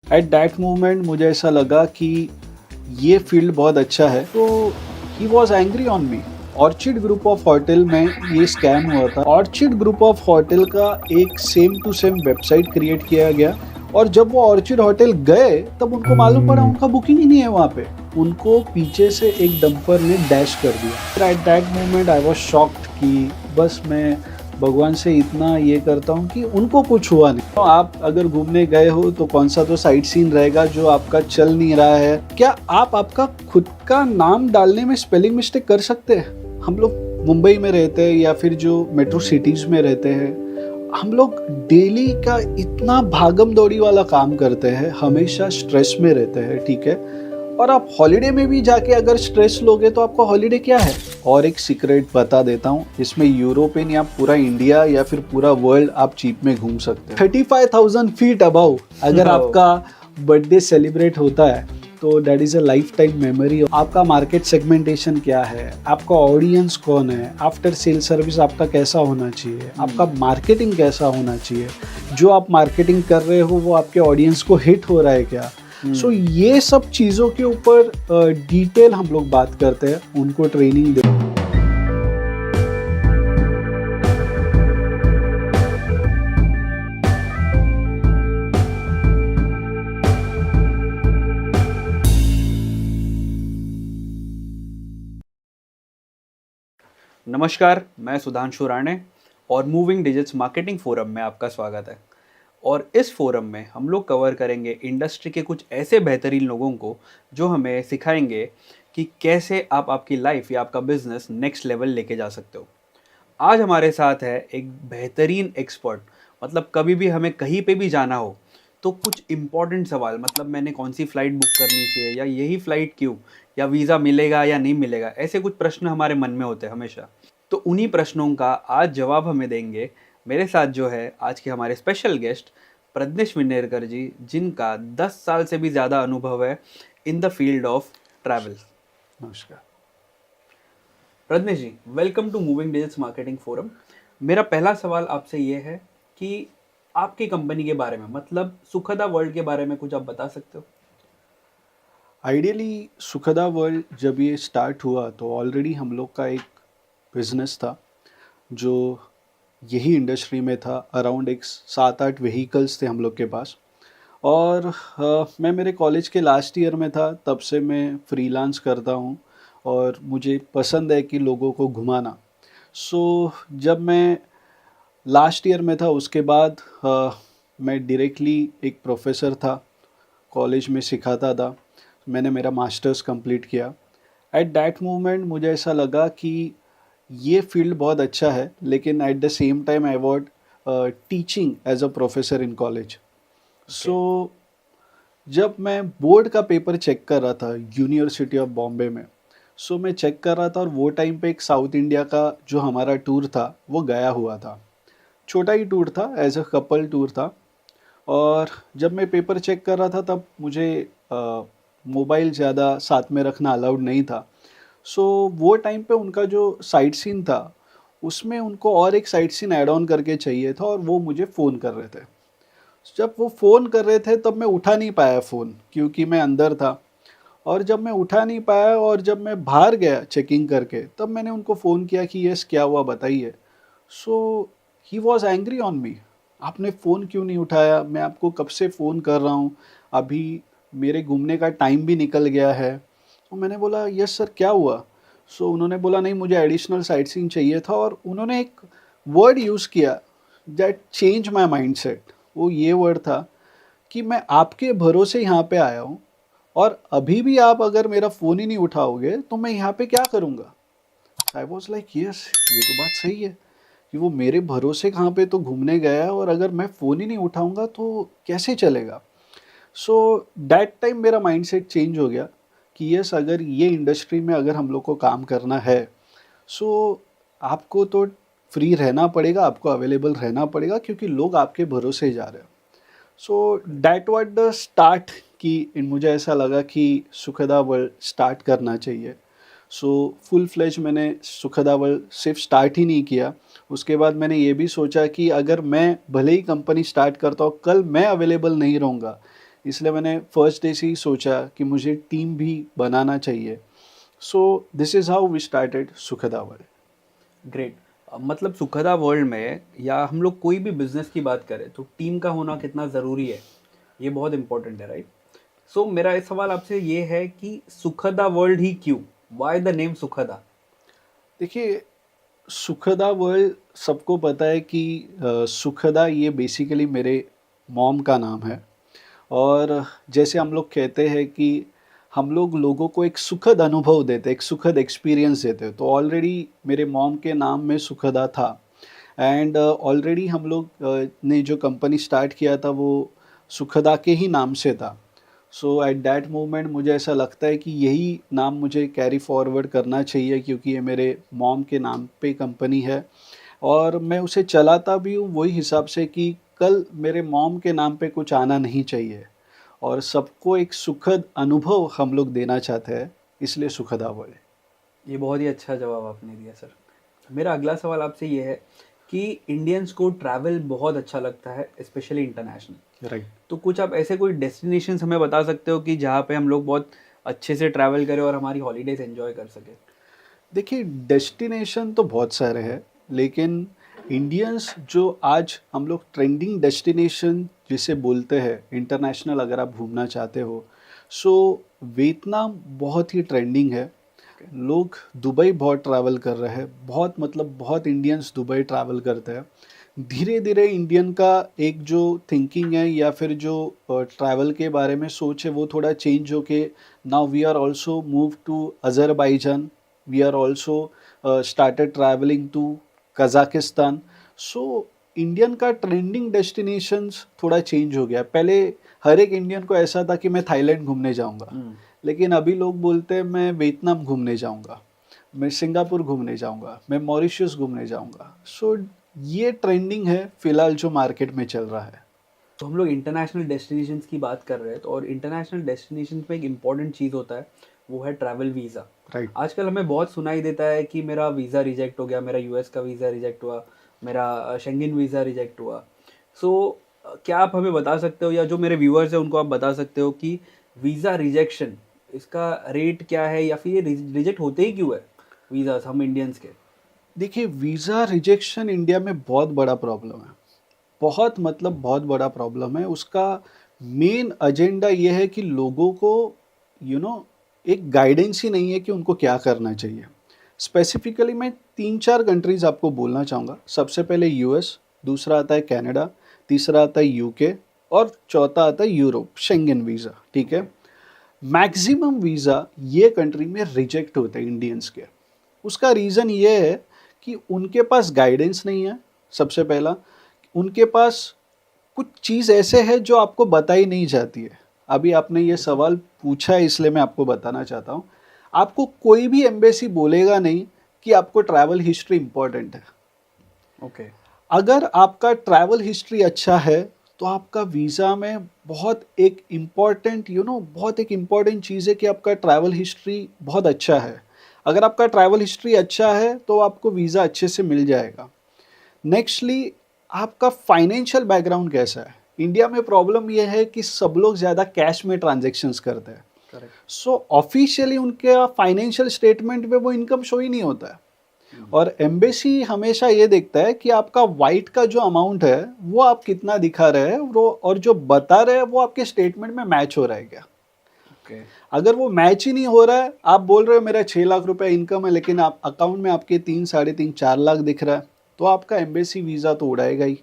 At that moment मुझे ऐसा लगा कि ये फील्ड बहुत अच्छा है, तो he was angry on me. Orchid group of hotel में ये स्कैम हुआ था। ऑर्चिड ग्रुप ऑफ होटल का एक same to same website create किया गया, और जब वो ऑर्चिड होटल गए तब उनको मालूम पड़ा उनका बुकिंग ही नहीं है वहाँ पे। उनको पीछे से एक डंपर ने डैश कर दिया। At that moment I was shocked कि बस मैं भगवान से इतना ये करता हूँ कि उनको कुछ हुआ नहीं। तो आप अगर घूमने गए हो तो कौन सा तो साइट सीन रहेगा जो आपका चल नहीं रहा है। क्या आप आपका खुद का नाम डालने में स्पेलिंग मिस्टेक कर सकते हैं? हम लोग मुंबई में रहते हैं या फिर जो मेट्रो सिटीज़ में रहते हैं, हम लोग डेली का इतना भागम दौड़ी वाला काम करते हैं, हमेशा स्ट्रेस में रहते हैं, ठीक है। और आप हॉलीडे में भी जाके अगर स्ट्रेस लोगे तो आपका हॉलीडे क्या है? और एक सीक्रेट बता देता हूँ, इसमें यूरोपियन या पूरा इंडिया या फिर पूरा वर्ल्ड आप चीप में घूम सकते हैं। 35,000 फीट अबव अगर आपका बर्थडे सेलिब्रेट होता है तो that is a life time memory. आपका मार्केट सेगमेंटेशन क्या है, आपका ऑडियंस कौन है, आफ्टर सेल सर्विस आपका कैसा होना चाहिए, आपका मार्केटिंग कैसा होना चाहिए, जो आप मार्केटिंग कर रहे हो वो आपके ऑडियंस को हिट हो रहा है क्या। सो ये सब चीज़ों के ऊपर डिटेल हम लोग बात करते हैं, उनको ट्रेनिंग दे। नमस्कार, मैं सुधांशु राणे और मूविंग डिजिट्स मार्केटिंग फोरम में आपका स्वागत है। और इस फोरम में हम लोग कवर करेंगे इंडस्ट्री के कुछ ऐसे बेहतरीन लोगों को जो हमें सिखाएंगे कि कैसे आप आपकी लाइफ या आपका बिजनेस नेक्स्ट लेवल लेके जा सकते हो। आज हमारे साथ है एक बेहतरीन एक्सपर्ट। मतलब कभी भी हमें कहीं पे भी जाना हो तो कुछ इम्पॉर्टेंट सवाल, मतलब मैंने कौन सी फ़्लाइट बुक करनी चाहिए, या यही फ़्लाइट क्यों, या वीज़ा मिलेगा या नहीं मिलेगा, ऐसे कुछ प्रश्न हमारे मन में होते हैं हमेशा। तो उन्हीं प्रश्नों का आज जवाब हमें देंगे मेरे साथ जो है आज के हमारे स्पेशल गेस्ट प्रज्ञेश विनेरकर जी, जिनका 10 साल से भी ज़्यादा अनुभव है in the field of travel. नमस्कार। Pragnesh ji, welcome to moving digits marketing forum. मेरा पहला सवाल आपसे ये है कि आपकी कंपनी के बारे में, मतलब सुखदा वर्ल्ड के बारे में कुछ आप बता सकते हो? आइडियली सुखदा वर्ल्ड जब ये स्टार्ट हुआ तो ऑलरेडी हम लोग का एक बिजनेस था जो यही इंडस्ट्री में था। अराउंड एक 7-8 व्हीकल्स थे हम लोग के पास। और मैं मेरे कॉलेज के लास्ट ईयर में था, तब से मैं फ्रीलांस करता हूँ और मुझे पसंद है कि लोगों को घुमाना। सो जब मैं लास्ट ईयर में था उसके बाद मैं डायरेक्टली एक प्रोफेसर था, कॉलेज में सिखाता था। मैंने मेरा मास्टर्स कंप्लीट किया। एट दैट मोमेंट मुझे ऐसा लगा कि ये फील्ड बहुत अच्छा है, लेकिन at the same time I want teaching as a professor in college. So जब मैं बोर्ड का पेपर चेक कर रहा था यूनिवर्सिटी ऑफ बॉम्बे में, सो मैं चेक कर रहा था और वो टाइम पे एक साउथ इंडिया का जो हमारा टूर था वो गया हुआ था। छोटा ही टूर था, एज अ कपल टूर था। और जब मैं पेपर चेक कर रहा था तब मुझे मोबाइल ज़्यादा साथ में रखना अलाउड नहीं था। सो वो टाइम पे उनका जो साइट सीन था उसमें उनको और एक साइट सीन ऐड ऑन करके चाहिए था, और वो मुझे फ़ोन कर रहे थे। जब वो फ़ोन कर रहे थे तब मैं उठा नहीं पाया फ़ोन, क्योंकि मैं अंदर था। और जब मैं उठा नहीं पाया और जब मैं बाहर गया चेकिंग करके, तब मैंने उनको फ़ोन किया कि यस क्या हुआ बताइए। So he was angry on me, आपने फ़ोन क्यों नहीं उठाया, मैं आपको कब से फ़ोन कर रहा हूँ, अभी मेरे घूमने का टाइम भी निकल गया है। तो मैंने बोला यस सर क्या हुआ। सो उन्होंने बोला नहीं मुझे एडिशनल साइट सीइंग चाहिए था, और उन्होंने एक वर्ड यूज़ किया that change my mind set. वो ये वर्ड था कि मैं आपके भरोसे यहाँ पे आया हूँ, और अभी भी आप अगर मेरा फ़ोन ही नहीं उठाओगे तो मैं यहाँ पे क्या करूँगा। आई वॉज लाइक यस, ये तो बात सही है कि वो मेरे भरोसे कहाँ पे तो घूमने गया है, और अगर मैं फ़ोन ही नहीं उठाऊँगा तो कैसे चलेगा। सो दैट टाइम मेरा माइंडसेट चेंज हो गया कि यस अगर ये इंडस्ट्री में अगर हम लोग को काम करना है, सो आपको तो फ्री रहना पड़ेगा, आपको अवेलेबल रहना पड़ेगा, क्योंकि लोग आपके भरोसे जा रहे हैं। So that was the start कि मुझे ऐसा लगा कि सुखदा वर्ल्ड स्टार्ट करना चाहिए। सो फुल फ्लेज मैंने सुखदा वर्ल्ड सिर्फ स्टार्ट ही नहीं किया, उसके बाद मैंने ये भी सोचा कि अगर मैं भले ही कंपनी स्टार्ट करता हूँ, कल मैं अवेलेबल नहीं रहूँगा इसलिए मैंने फर्स्ट डे से ही सोचा कि मुझे टीम भी बनाना चाहिए। So this is how we started Sukhada world. Great. मतलब सुखदा वर्ल्ड में या हम लोग कोई भी बिजनेस की बात करें तो टीम का होना कितना ज़रूरी है, ये बहुत इंपॉर्टेंट है, राइट? सो मेरा एक सवाल आपसे ये है कि सुखदा वर्ल्ड ही क्यों? वाई द नेम सुखदा? देखिए, सुखदा वर्ल्ड सबको पता है कि सुखदा ये बेसिकली मेरे मॉम का नाम है। और जैसे हम लोग कहते हैं कि हम लोग लोगों को एक सुखद अनुभव देते, एक सुखद एक्सपीरियंस देते, तो ऑलरेडी मेरे मॉम के नाम में सुखदा था। एंड ऑलरेडी हम लोग ने जो कंपनी स्टार्ट किया था वो सुखदा के ही नाम से था। सो एट दैट मोमेंट मुझे ऐसा लगता है कि यही नाम मुझे कैरी फॉरवर्ड करना चाहिए, क्योंकि ये मेरे मॉम के नाम पे कंपनी है और मैं उसे चलाता भी हूँ वही हिसाब से कि कल मेरे मॉम के नाम पे कुछ आना नहीं चाहिए और सबको एक सुखद अनुभव हम लोग देना चाहते हैं, इसलिए सुखदा वर्ल्ड। ये बहुत ही अच्छा जवाब आपने दिया सर। मेरा अगला सवाल आपसे ये है कि इंडियंस को ट्रैवल बहुत अच्छा लगता है, स्पेशली इंटरनेशनल। राइट। तो कुछ आप ऐसे कोई डेस्टिनेशंस हमें बता सकते हो कि जहाँ पे हम लोग बहुत अच्छे से ट्रैवल करें और हमारी हॉलीडेज एंजॉय कर सकें? देखिए, डेस्टिनेशन तो बहुत सारे हैं, लेकिन इंडियंस जो आज हम लोग ट्रेंडिंग डेस्टिनेशन जिसे बोलते हैं इंटरनेशनल, अगर आप घूमना चाहते हो, सो वियतनाम बहुत ही ट्रेंडिंग है। लोग दुबई बहुत ट्रैवल कर रहे हैं, बहुत मतलब बहुत इंडियंस दुबई ट्रैवल करते हैं। धीरे धीरे इंडियन का एक जो थिंकिंग है या फिर जो ट्रैवल के बारे में सोच है वो थोड़ा चेंज होके now we are also move to Azerbaijan, we are also started travelling to Kazakhstan. So Indian का ट्रेंडिंग डेस्टिनेशंस थोड़ा चेंज हो गया। पहले हर एक इंडियन को ऐसा था कि मैं थाईलैंड घूमने जाऊंगा, लेकिन अभी लोग बोलते हैं मैं वियतनाम घूमने जाऊंगा, मैं सिंगापुर घूमने जाऊंगा, मैं मॉरिशस घूमने जाऊंगा। सो ये ट्रेंडिंग है फिलहाल जो मार्केट में चल रहा है। तो हम लोग इंटरनेशनल डेस्टिनेशंस की बात कर रहे हैं, तो और इंटरनेशनल डेस्टिनेशंस में एक इम्पॉर्टेंट चीज़ होता है, वो है ट्रैवल वीज़ा। राइट। आजकल हमें बहुत सुनाई देता है कि मेरा वीज़ा रिजेक्ट हो गया, मेरा यूएस का वीज़ा रिजेक्ट हुआ, मेरा शेंगन वीज़ा रिजेक्ट हुआ। सो क्या आप हमें बता सकते हो या जो मेरे व्यूअर्स हैं उनको आप बता सकते हो कि वीज़ा रिजेक्शन इसका रेट क्या है या फिर ये रिजेक्ट होते ही क्यों है वीज़ा हम इंडियंस के? देखिए, वीज़ा रिजेक्शन इंडिया में बहुत बड़ा प्रॉब्लम है, बहुत मतलब बहुत बड़ा प्रॉब्लम है। उसका मेन एजेंडा ये है कि लोगों को यू नो एक गाइडेंस ही नहीं है कि उनको क्या करना चाहिए। स्पेसिफिकली मैं 3-4 कंट्रीज़ आपको बोलना चाहूँगा। सबसे पहले यूएस, दूसरा आता है कनाडा, तीसरा आता है यूके और चौथा आता है यूरोप, शेंगन वीज़ा, ठीक है? मैक्सिमम वीज़ा ये कंट्री में रिजेक्ट होते हैं इंडियंस के। उसका रीज़न ये है कि उनके पास गाइडेंस नहीं है, सबसे पहला। उनके पास कुछ चीज़ ऐसे है जो आपको बताई नहीं जाती है। अभी आपने ये सवाल पूछा है इसलिए मैं आपको बताना चाहता हूँ। आपको कोई भी एम्बेसी बोलेगा नहीं कि आपको ट्रैवल हिस्ट्री इम्पोर्टेंट है। ओके। अगर आपका ट्रैवल हिस्ट्री अच्छा है तो आपका वीज़ा में बहुत एक इम्पॉर्टेंट बहुत एक इम्पॉर्टेंट चीज़ है कि आपका ट्रैवल हिस्ट्री बहुत अच्छा है। अगर आपका ट्रैवल हिस्ट्री अच्छा है तो आपको वीज़ा अच्छे से मिल जाएगा। नेक्स्टली, आपका फाइनेंशियल बैकग्राउंड कैसा है। इंडिया में प्रॉब्लम यह है कि सब लोग ज़्यादा कैश में ट्रांजेक्शन्स करते हैं। करेक्ट। सो ऑफिशियली उनके फाइनेंशियल स्टेटमेंट में वो इनकम शो ही नहीं होता है। और एम्बेसी हमेशा ये देखता है कि आपका वाइट का जो अमाउंट है वो आप कितना दिखा रहे हैं, वो और जो बता रहे हैं वो आपके स्टेटमेंट में मैच हो रहा है क्या। ओके। अगर वो मैच ही नहीं हो रहा है, आप बोल रहे हो मेरा 6 लाख रुपए इनकम है लेकिन आप अकाउंट में आपके 3, साढ़े 3, 4 लाख दिख रहा है, तो आपका एम्बेसी वीज़ा तो उड़ाएगा ही।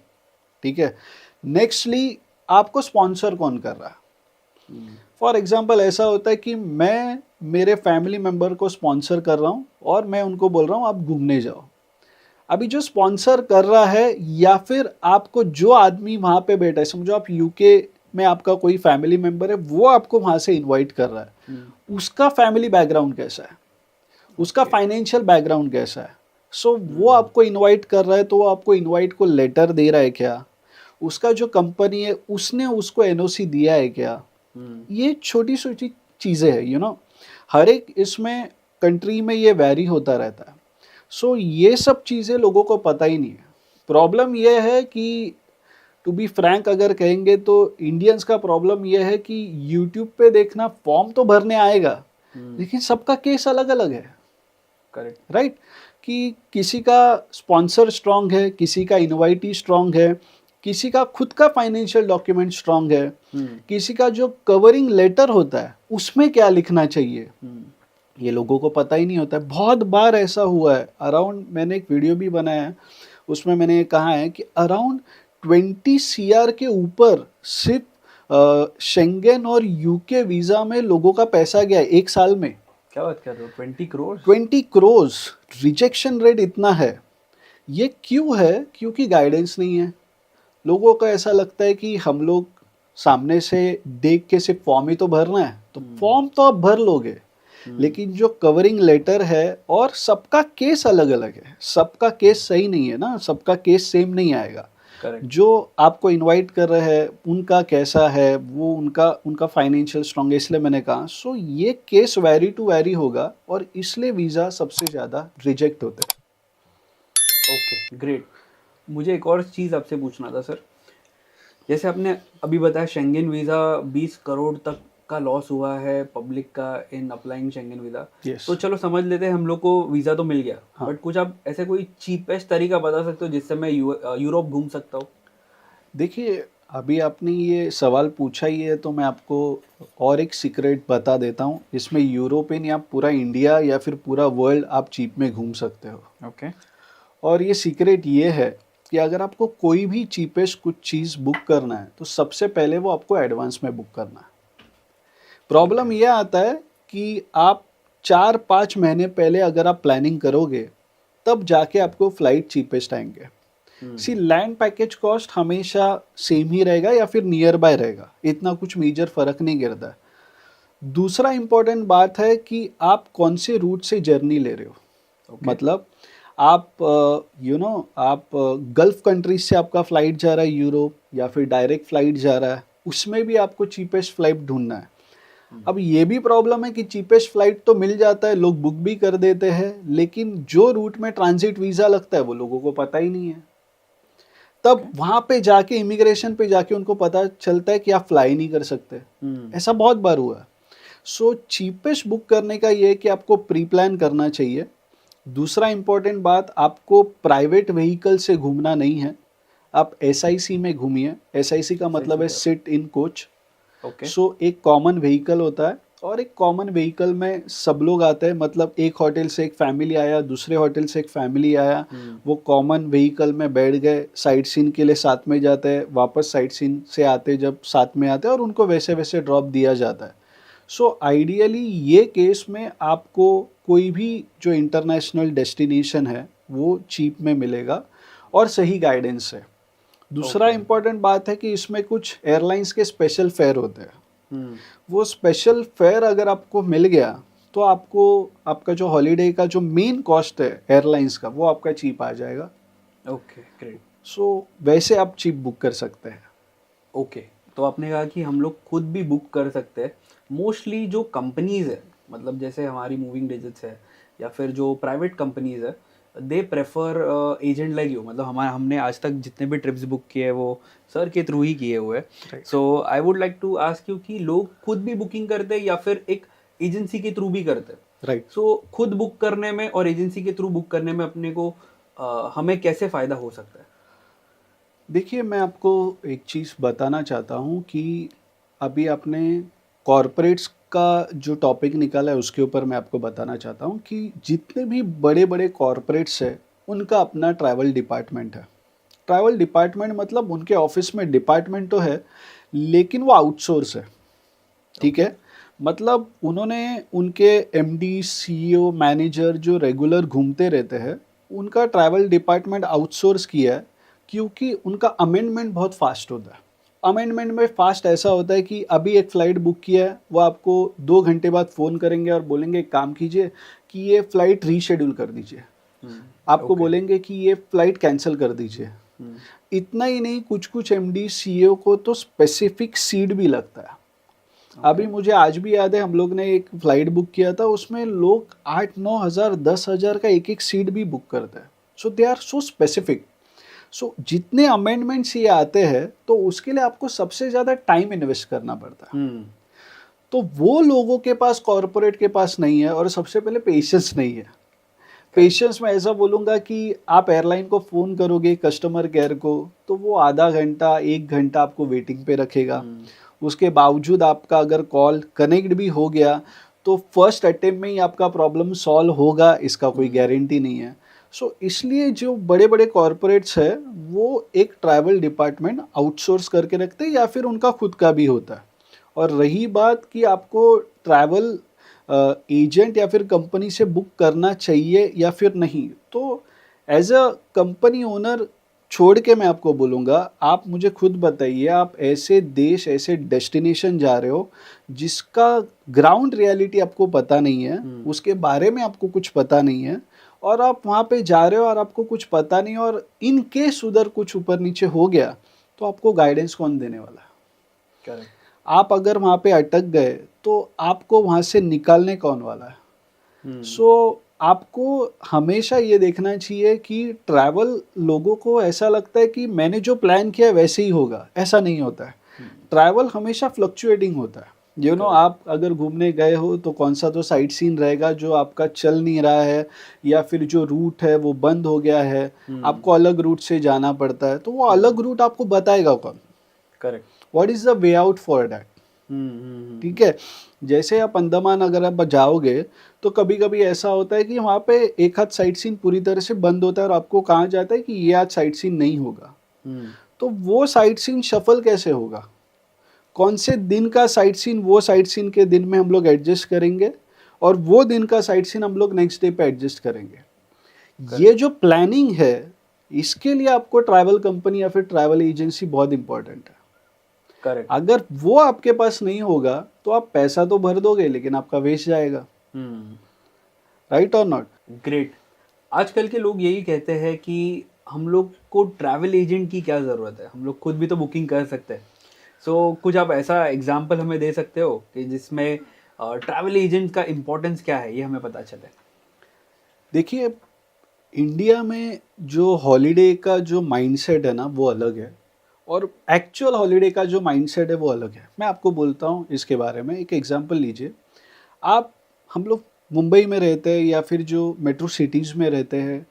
ठीक है। नेक्स्टली, आपको स्पॉन्सर कौन कर रहा है। फॉर एग्जाम्पल ऐसा होता है कि मैं मेरे फैमिली मेम्बर को स्पॉन्सर कर रहा हूँ और मैं उनको बोल रहा हूँ आप घूमने जाओ। अभी जो स्पॉन्सर कर रहा है या फिर आपको जो आदमी वहाँ पे बैठा है, समझो आप यूके में आपका कोई फैमिली मेम्बर है, वो आपको वहाँ से इनवाइट कर रहा है, उसका फैमिली बैकग्राउंड कैसा है, उसका फाइनेंशियल बैकग्राउंड कैसा है। सो वो आपको इनवाइट कर रहा है तो वो आपको इनवाइट को लेटर दे रहा है क्या, उसका जो कंपनी है उसने उसको एनओसी दिया है क्या। ये छोटी छोटी चीज़ें हैं, हर एक इसमें कंट्री में ये वैरी होता रहता है। सो ये सब चीज़ें लोगों को पता ही नहीं है। प्रॉब्लम ये है कि टू बी फ्रैंक अगर कहेंगे तो इंडियंस का प्रॉब्लम यह है कि यूट्यूब पे देखना फॉर्म तो भरने आएगा, लेकिन सबका केस अलग अलग है, करेक्ट। राइट? कि किसी का स्पॉन्सर स्ट्रांग है, किसी का इनवाइटी स्ट्रांग है, किसी का खुद का फाइनेंशियल डॉक्यूमेंट स्ट्रांग है, किसी का जो कवरिंग लेटर होता है उसमें क्या लिखना चाहिए ये लोगों को पता ही नहीं होता है। बहुत बार ऐसा हुआ है, अराउंड, मैंने एक वीडियो भी बनाया है उसमें मैंने कहा है कि अराउंड 20 CR के ऊपर सिर्फ शेंगेन और यूके वीज़ा में लोगों का पैसा गया है 1 साल में। क्या बात कर रहे हो, 20 करोड़? 20 करोड़ रिजेक्शन रेट इतना है। ये क्यों है? क्योंकि गाइडेंस नहीं है। लोगों को ऐसा लगता है कि हम लोग सामने से देख के सिर्फ फॉर्म ही तो भरना है, तो फॉर्म तो आप भर लोगे, लेकिन जो कवरिंग लेटर है, और सबका केस अलग अलग है, सबका केस सही नहीं है ना, सबका केस सेम नहीं आएगा। करेक्ट। जो आपको इनवाइट कर रहे हैं उनका कैसा है, वो उनका उनका फाइनेंशियल स्ट्रांग है, इसलिए मैंने कहा सो ये केस वैरी टू वैरी होगा, और इसलिए वीज़ा सबसे ज़्यादा रिजेक्ट होते हैं। Okay, great. मुझे एक और चीज़ आपसे पूछना था सर। जैसे आपने अभी बताया शेंगेन वीज़ा 20 करोड़ तक का लॉस हुआ है पब्लिक का in applying Schengen visa. Yes. तो चलो समझ लेते हैं हम लोग को वीज़ा तो मिल गया, बट कुछ आप ऐसे कोई चीपेस्ट तरीका बता सकते हो जिससे मैं यूरोप घूम सकता हूँ? देखिए, अभी आपने ये सवाल पूछा ही है तो मैं आपको और एक सीक्रेट बता देता हूँ। इसमें यूरोप ही नहीं, आप पूरा इंडिया या फिर पूरा वर्ल्ड आप चीप में घूम सकते हो। ओके। और ये सीक्रेट ये है कि अगर आपको कोई भी चीपेस्ट कुछ चीज़ बुक करना है तो सबसे पहले वो आपको एडवांस में बुक करना है। प्रॉब्लम ये आता है कि आप 4-5 महीने पहले अगर आप प्लानिंग करोगे तब जाके आपको फ्लाइट चीपेस्ट आएंगे। सी लैंड पैकेज कॉस्ट हमेशा सेम ही रहेगा या फिर नियर बाय रहेगा, इतना कुछ मेजर फर्क नहीं गिरता है। दूसरा इंपॉर्टेंट बात है कि आप कौन से रूट से जर्नी ले रहे हो। मतलब आप आप गल्फ कंट्रीज से आपका फ्लाइट जा रहा है यूरोप, या फिर डायरेक्ट फ्लाइट जा रहा है, उसमें भी आपको चीपेस्ट फ्लाइट ढूंढना है। अब ये भी प्रॉब्लम है कि चीपेस्ट फ्लाइट तो मिल जाता है, लोग बुक भी कर देते हैं, लेकिन जो रूट में ट्रांजिट वीज़ा लगता है वो लोगों को पता ही नहीं है। तब वहां पे जाके इमिग्रेशन पे जाके उनको पता चलता है कि आप फ्लाई नहीं कर सकते। ऐसा बहुत बार हुआ है। सो चीपेस्ट बुक करने का ये है कि आपको प्री प्लान करना चाहिए। दूसरा इंपॉर्टेंट बात, आपको प्राइवेट व्हीकल से घूमना नहीं है, आप SIC में घूमिए। SIC का मतलब है सिट इन कोच। ओके। सो एक कॉमन व्हीकल होता है, और एक कॉमन व्हीकल में सब लोग आते हैं। मतलब एक होटल से एक फैमिली आया, दूसरे होटल से एक फैमिली आया, वो कॉमन व्हीकल में बैठ गए, साइट सीन के लिए साथ में जाते हैं, वापस साइट सीन से आते जब साथ में आते हैं, और उनको वैसे वैसे ड्रॉप दिया जाता है। सो आइडियली ये केस में आपको कोई भी जो इंटरनेशनल डेस्टिनेशन है वो चीप में मिलेगा और सही गाइडेंस है। दूसरा इम्पॉर्टेंट बात है कि इसमें कुछ एयरलाइंस के स्पेशल फेयर होते हैं। वो स्पेशल फेयर अगर आपको मिल गया तो आपको आपका जो हॉलीडे का जो मेन कॉस्ट है एयरलाइंस का, वो आपका चीप आ जाएगा। Okay, great. सो वैसे आप चीप बुक कर सकते हैं। ओके, तो आपने कहा कि हम लोग खुद भी बुक कर सकते हैं। मोस्टली जो कंपनीज है, मतलब जैसे हमारी मूविंग डिजिट्स है या फिर जो प्राइवेट कंपनीज है, they prefer agent like you. मतलब हमने आज तक जितने भी ट्रिप्स बुक किए हैं वो सर के थ्रू ही किए हुए हैं। So I would like to ask you कि लोग खुद भी बुकिंग करते हैं या फिर एक एजेंसी के थ्रू भी करते हैं? राइट। सो खुद बुक करने में और एजेंसी के थ्रू बुक करने में अपने को हमें कैसे फ़ायदा हो सकता है? देखिए, मैं आपको एक चीज़ बताना चाहता हूँ कि अभी आपने कॉरपोरेट्स का जो टॉपिक निकाला है उसके ऊपर मैं आपको बताना चाहता हूँ कि जितने भी बड़े बड़े कॉरपोरेट्स हैं उनका अपना ट्रैवल डिपार्टमेंट है। ट्रैवल डिपार्टमेंट मतलब उनके ऑफिस में डिपार्टमेंट तो है, लेकिन वो आउटसोर्स है। ठीक है, मतलब उन्होंने उनके MD CEO मैनेजर जो रेगुलर घूमते रहते हैं उनका ट्रैवल डिपार्टमेंट आउटसोर्स किया है, क्योंकि उनका अमेंडमेंट बहुत फास्ट होता है। अमेंडमेंट में फास्ट ऐसा होता है कि अभी एक फ़्लाइट बुक किया है, वो आपको 2 घंटे बाद फ़ोन करेंगे और बोलेंगे एक काम कीजिए कि ये फ़्लाइट रीशेड्यूल कर दीजिए। आपको बोलेंगे कि ये फ़्लाइट कैंसिल कर दीजिए। इतना ही नहीं, कुछ कुछ MD CEO को तो स्पेसिफिक सीट भी लगता है। अभी मुझे आज भी याद है, हम लोग ने एक फ़्लाइट बुक किया था, उसमें लोग 8-9 हज़ार 10 हज़ार का एक एक सीट भी बुक करते हैं। सो दे आर सो स्पेसिफिक। सो जितने अमेंडमेंट्स ये आते हैं तो उसके लिए आपको सबसे ज़्यादा टाइम इन्वेस्ट करना पड़ता है। तो वो लोगों के पास, कॉरपोरेट के पास नहीं है, और सबसे पहले पेशेंस नहीं है। पेशेंस में ऐसा बोलूँगा कि आप एयरलाइन को फ़ोन करोगे कस्टमर केयर को, तो वो आधा घंटा 1 घंटा आपको वेटिंग पे रखेगा। उसके बावजूद आपका अगर कॉल कनेक्ट भी हो गया तो फर्स्ट अटेम्प्ट में ही आपका प्रॉब्लम सॉल्व होगा, इसका कोई गारंटी नहीं है। सो इसलिए जो बड़े बड़े कॉरपोरेट्स है वो एक ट्रैवल डिपार्टमेंट आउटसोर्स करके रखते हैं या फिर उनका खुद का भी होता है। और रही बात कि आपको ट्रैवल एजेंट या फिर कंपनी से बुक करना चाहिए या फिर नहीं, तो एज अ कंपनी ओनर छोड़ के मैं आपको बोलूँगा, आप मुझे खुद बताइए, आप ऐसे देश, ऐसे डेस्टिनेशन जा रहे हो जिसका ग्राउंड रियलिटी आपको पता नहीं है, उसके बारे में आपको कुछ पता नहीं है, और आप वहाँ पे जा रहे हो और आपको कुछ पता नहीं, और इन केस उधर कुछ ऊपर नीचे हो गया तो आपको गाइडेंस कौन देने वाला है? करेक्ट। आप अगर वहाँ पे अटक गए तो आपको वहाँ से निकालने कौन वाला है? सो आपको हमेशा ये देखना चाहिए कि ट्रैवल, लोगों को ऐसा लगता है कि मैंने जो प्लान किया है वैसे ही होगा, ऐसा नहीं होता है। ट्रैवल हमेशा फ्लक्चुएटिंग होता है। आप अगर घूमने गए हो तो कौन सा तो साइट सीन रहेगा जो आपका चल नहीं रहा है, या फिर जो रूट है वो बंद हो गया है, आपको अलग रूट से जाना पड़ता है, तो वो अलग रूट आपको बताएगा कौन? Correct. What is the way out for that? ठीक है। जैसे आप अंडमान अगर आप जाओगे तो कभी कभी ऐसा होता है कि वहाँ पे एक हाथ साइट सीन पूरी तरह से बंद होता है और आपको कहा जाता है कि ये आज साइट सीन नहीं होगा। तो वो साइट सीन शफल कैसे होगा? कौन से दिन का साइट सीन वो साइट सीन के दिन में हम लोग एडजस्ट करेंगे, और वो दिन का साइट सीन हम लोग नेक्स्ट डे पे एडजस्ट करेंगे। ये जो प्लानिंग है, इसके लिए आपको ट्रैवल कंपनी या फिर ट्रैवल एजेंसी बहुत इंपॉर्टेंट है। करेक्ट। अगर वो आपके पास नहीं होगा तो आप पैसा तो भर दोगे लेकिन आपका वेस्ट जाएगा। राइट और नॉट? ग्रेट। आजकल के लोग यही कहते हैं कि हम लोग को ट्रैवल एजेंट की क्या ज़रूरत है, हम लोग खुद भी तो बुकिंग कर सकते हैं। सो कुछ आप ऐसा एग्जाम्पल हमें दे सकते हो कि जिसमें ट्रैवल एजेंट का इम्पोर्टेंस क्या है, ये हमें पता चले। देखिए, इंडिया में जो हॉलीडे का जो माइंडसेट है ना वो अलग है, और एक्चुअल हॉलीडे का जो माइंडसेट है वो अलग है। मैं आपको बोलता हूँ इसके बारे में। एक एग्जांपल लीजिए, हम लोग मुंबई में रहते हैं या फिर जो मेट्रो सिटीज़ में रहते हैं,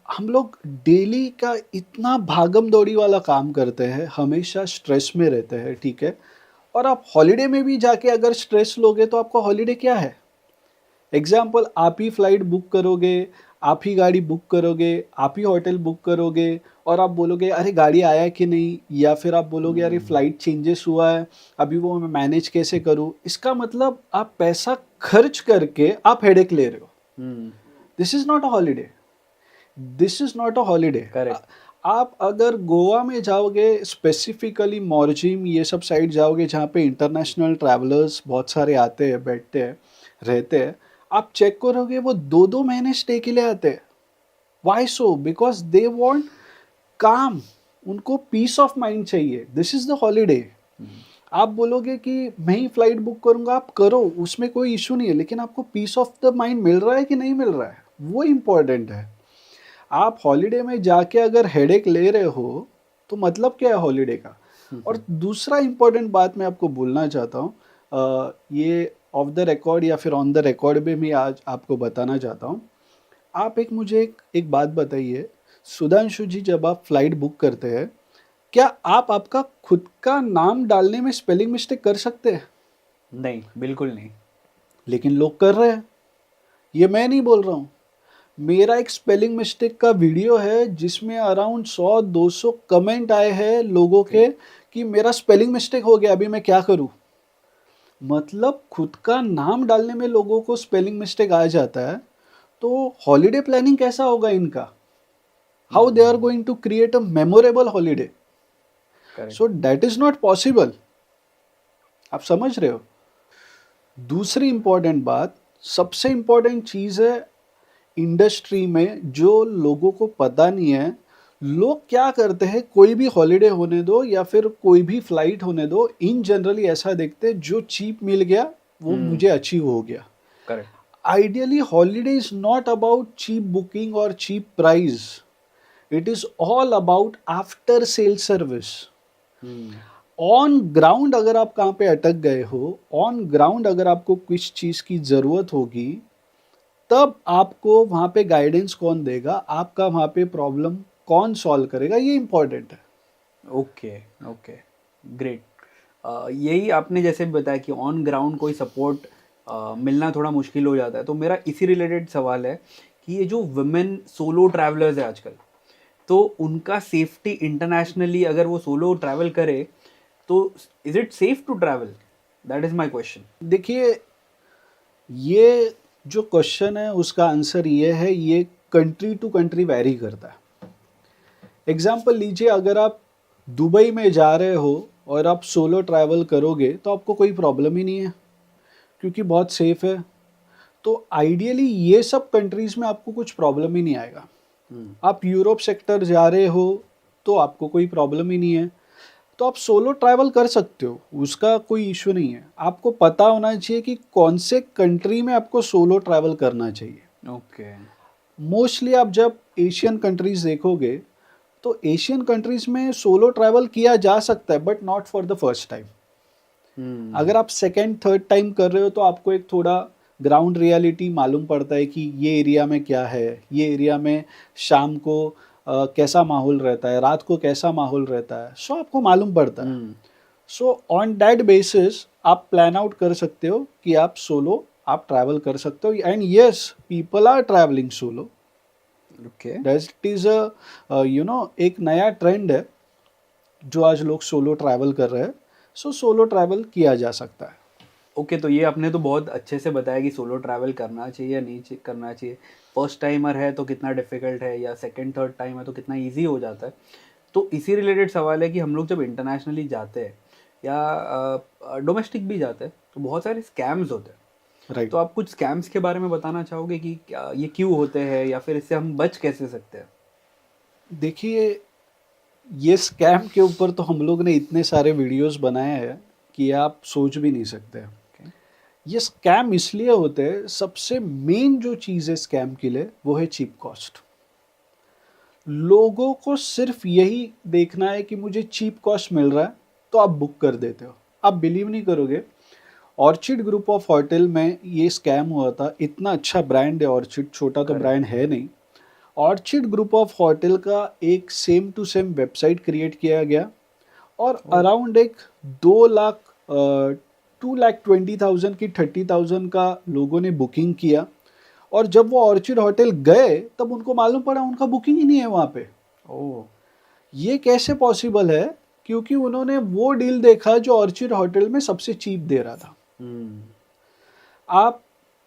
हम लोग डेली का इतना भागम दौड़ी वाला काम करते हैं, हमेशा स्ट्रेस में रहते हैं, ठीक है। और आप हॉलीडे में भी जाके अगर स्ट्रेस लोगे तो आपका हॉलीडे क्या है? एग्जाम्पल, आप ही फ्लाइट बुक करोगे, आप ही गाड़ी बुक करोगे, आप ही होटल बुक करोगे, और आप बोलोगे अरे गाड़ी आया कि नहीं, या फिर आप बोलोगे अरे फ्लाइट चेंजेस हुआ है, अभी वो मैं मैनेज कैसे करूँ। इसका मतलब आप पैसा खर्च करके आप हेडेक ले रहे हो। This is not a holiday. This is not a holiday. आप अगर गोवा में जाओगे, स्पेसिफिकली मॉर्जिम, ये सब साइड जाओगे जहाँ पे इंटरनेशनल ट्रैवलर्स बहुत सारे आते हैं, बैठते हैं, रहते हैं, आप चेक करोगे वो 2-2 महीने स्टे के लिए आते हैं। Why so? Because they want calm, उनको पीस ऑफ माइंड चाहिए। This is the holiday. आप बोलोगे कि मैं ही फ्लाइट बुक करूंगा, आप करो, उसमें कोई इशू नहीं है, लेकिन आपको पीस ऑफ द माइंड मिल रहा है कि नहीं मिल रहा है, वो इम्पोर्टेंट है। आप हॉलीडे में जाके अगर हेडेक ले रहे हो तो मतलब क्या है हॉलीडे का? और दूसरा इम्पोर्टेंट बात मैं आपको बोलना चाहता हूँ, ये ऑफ द रिकॉर्ड या फिर ऑन द रिकॉर्ड में मैं आज आपको बताना चाहता हूँ। आप मुझे एक बात बताइए, सुधांशु जी, जब आप फ्लाइट बुक करते हैं, क्या आप आपका खुद का नाम डालने में स्पेलिंग मिस्टेक कर सकते हैं? नहीं, बिल्कुल नहीं। लेकिन लोग कर रहे हैं। ये मैं नहीं बोल रहा हूँ। मेरा एक स्पेलिंग मिस्टेक का वीडियो है जिसमें अराउंड 100-200 कमेंट आए हैं लोगों के कि मेरा स्पेलिंग मिस्टेक हो गया, अभी मैं क्या करूं। मतलब खुद का नाम डालने में लोगों को स्पेलिंग मिस्टेक आ जाता है, तो हॉलीडे प्लानिंग कैसा होगा इनका? How they are going to create a memorable holiday? So that is not possible. आप समझ रहे हो? दूसरी इंपॉर्टेंट बात, सबसे इंपॉर्टेंट चीज है इंडस्ट्री में जो लोगों को पता नहीं है। लोग क्या करते हैं, कोई भी हॉलीडे होने दो या फिर कोई भी फ्लाइट होने दो, इन जनरली ऐसा देखते हैं जो चीप मिल गया वो मुझे अचीव हो गया। Correct. Ideally holiday is not about cheap booking और cheap price. It is all about after sale service. Hmm, on ground अगर आप कहाँ पे अटक गए हो, ऑन ग्राउंड अगर आपको किस चीज़ की ज़रूरत होगी, तब आपको वहाँ पे गाइडेंस कौन देगा, आपका वहाँ पे प्रॉब्लम कौन सॉल्व करेगा, ये इम्पॉर्टेंट है। Okay, okay, great. यही आपने जैसे भी बताया कि ऑन ग्राउंड कोई सपोर्ट मिलना थोड़ा मुश्किल हो जाता है, तो मेरा इसी रिलेटेड सवाल है कि ये जो वुमेन सोलो ट्रैवलर्स है आजकल, तो उनका सेफ्टी इंटरनेशनली अगर वो सोलो ट्रैवल करे तो is it safe to travel? That is my question. देखिए, ये जो क्वेश्चन है उसका आंसर ये है, ये कंट्री टू कंट्री वैरी करता है। एग्जाम्पल लीजिए, अगर आप दुबई में जा रहे हो और आप सोलो ट्रैवल करोगे तो आपको कोई प्रॉब्लम ही नहीं है, क्योंकि बहुत सेफ है। तो आइडियली ये सब कंट्रीज़ में आपको कुछ प्रॉब्लम ही नहीं आएगा। आप यूरोप सेक्टर जा रहे हो तो आपको कोई प्रॉब्लम ही नहीं है, तो आप सोलो ट्रैवल कर सकते हो, उसका कोई इशू नहीं है। आपको पता होना चाहिए कि कौन से कंट्री में आपको सोलो ट्रैवल करना चाहिए। ओके। मोस्टली आप जब एशियन कंट्रीज़ देखोगे तो एशियन कंट्रीज़ में सोलो ट्रैवल किया जा सकता है, but not for the first time. अगर आप सेकेंड थर्ड टाइम कर रहे हो तो आपको एक थोड़ा ग्राउंड रियलिटी मालूम पड़ता है कि ये एरिया में क्या है, ये एरिया में शाम को कैसा माहौल रहता है, रात को कैसा माहौल रहता है, सो आपको मालूम पड़ता है। सो ऑन दैट बेसिस आप प्लान आउट कर सकते हो कि आप सोलो आप ट्रैवल कर सकते हो। And yes, people are travelling solo. Okay, that is एक नया ट्रेंड है जो आज लोग सोलो ट्रैवल कर रहे हैं। सो सोलो ट्रैवल किया जा सकता है। ओके। तो ये आपने तो बहुत अच्छे से बताया कि सोलो ट्रैवल करना चाहिए या नहीं करना चाहिए। फर्स्ट टाइमर है तो कितना डिफ़िकल्ट है, या सेकंड थर्ड टाइम है तो कितना इजी हो जाता है। तो इसी रिलेटेड सवाल है कि हम लोग जब इंटरनेशनली जाते हैं या डोमेस्टिक भी जाते हैं तो बहुत सारे स्कैम्स होते हैं। राइट। तो आप कुछ स्कैम्स के बारे में बताना चाहोगे कि क्या ये क्यों होते हैं, या फिर इससे हम बच कैसे सकते हैं? देखिए, ये स्कैम के ऊपर तो हम लोग ने इतने सारे वीडियोस बनाए हैं कि आप सोच भी नहीं सकते। ये स्कैम इसलिए होते हैं, सबसे मेन जो चीज़ है स्कैम के लिए वो है चीप कॉस्ट। लोगों को सिर्फ यही देखना है कि मुझे चीप कॉस्ट मिल रहा है, तो आप बुक कर देते हो। आप बिलीव नहीं करोगे, ऑर्चिड ग्रुप ऑफ होटल में ये स्कैम हुआ था। इतना अच्छा ब्रांड है ऑर्चिड, छोटा तो करेक्ट। ब्रांड है नहीं। ऑर्चिड ग्रुप ऑफ होटल का एक same to same website create किया गया और ओ, अराउंड एक 2 लाख 2,20,000 की 30,000 का लोगों ने बुकिंग किया। और जब वो ऑर्चिड होटल गए तब उनको मालूम पड़ा उनका बुकिंग ही नहीं है वहाँ पे। ओ, ये कैसे पॉसिबल है? क्योंकि उन्होंने वो डील देखा जो ऑर्चिड होटल में सबसे चीप दे रहा था। हम्म, आप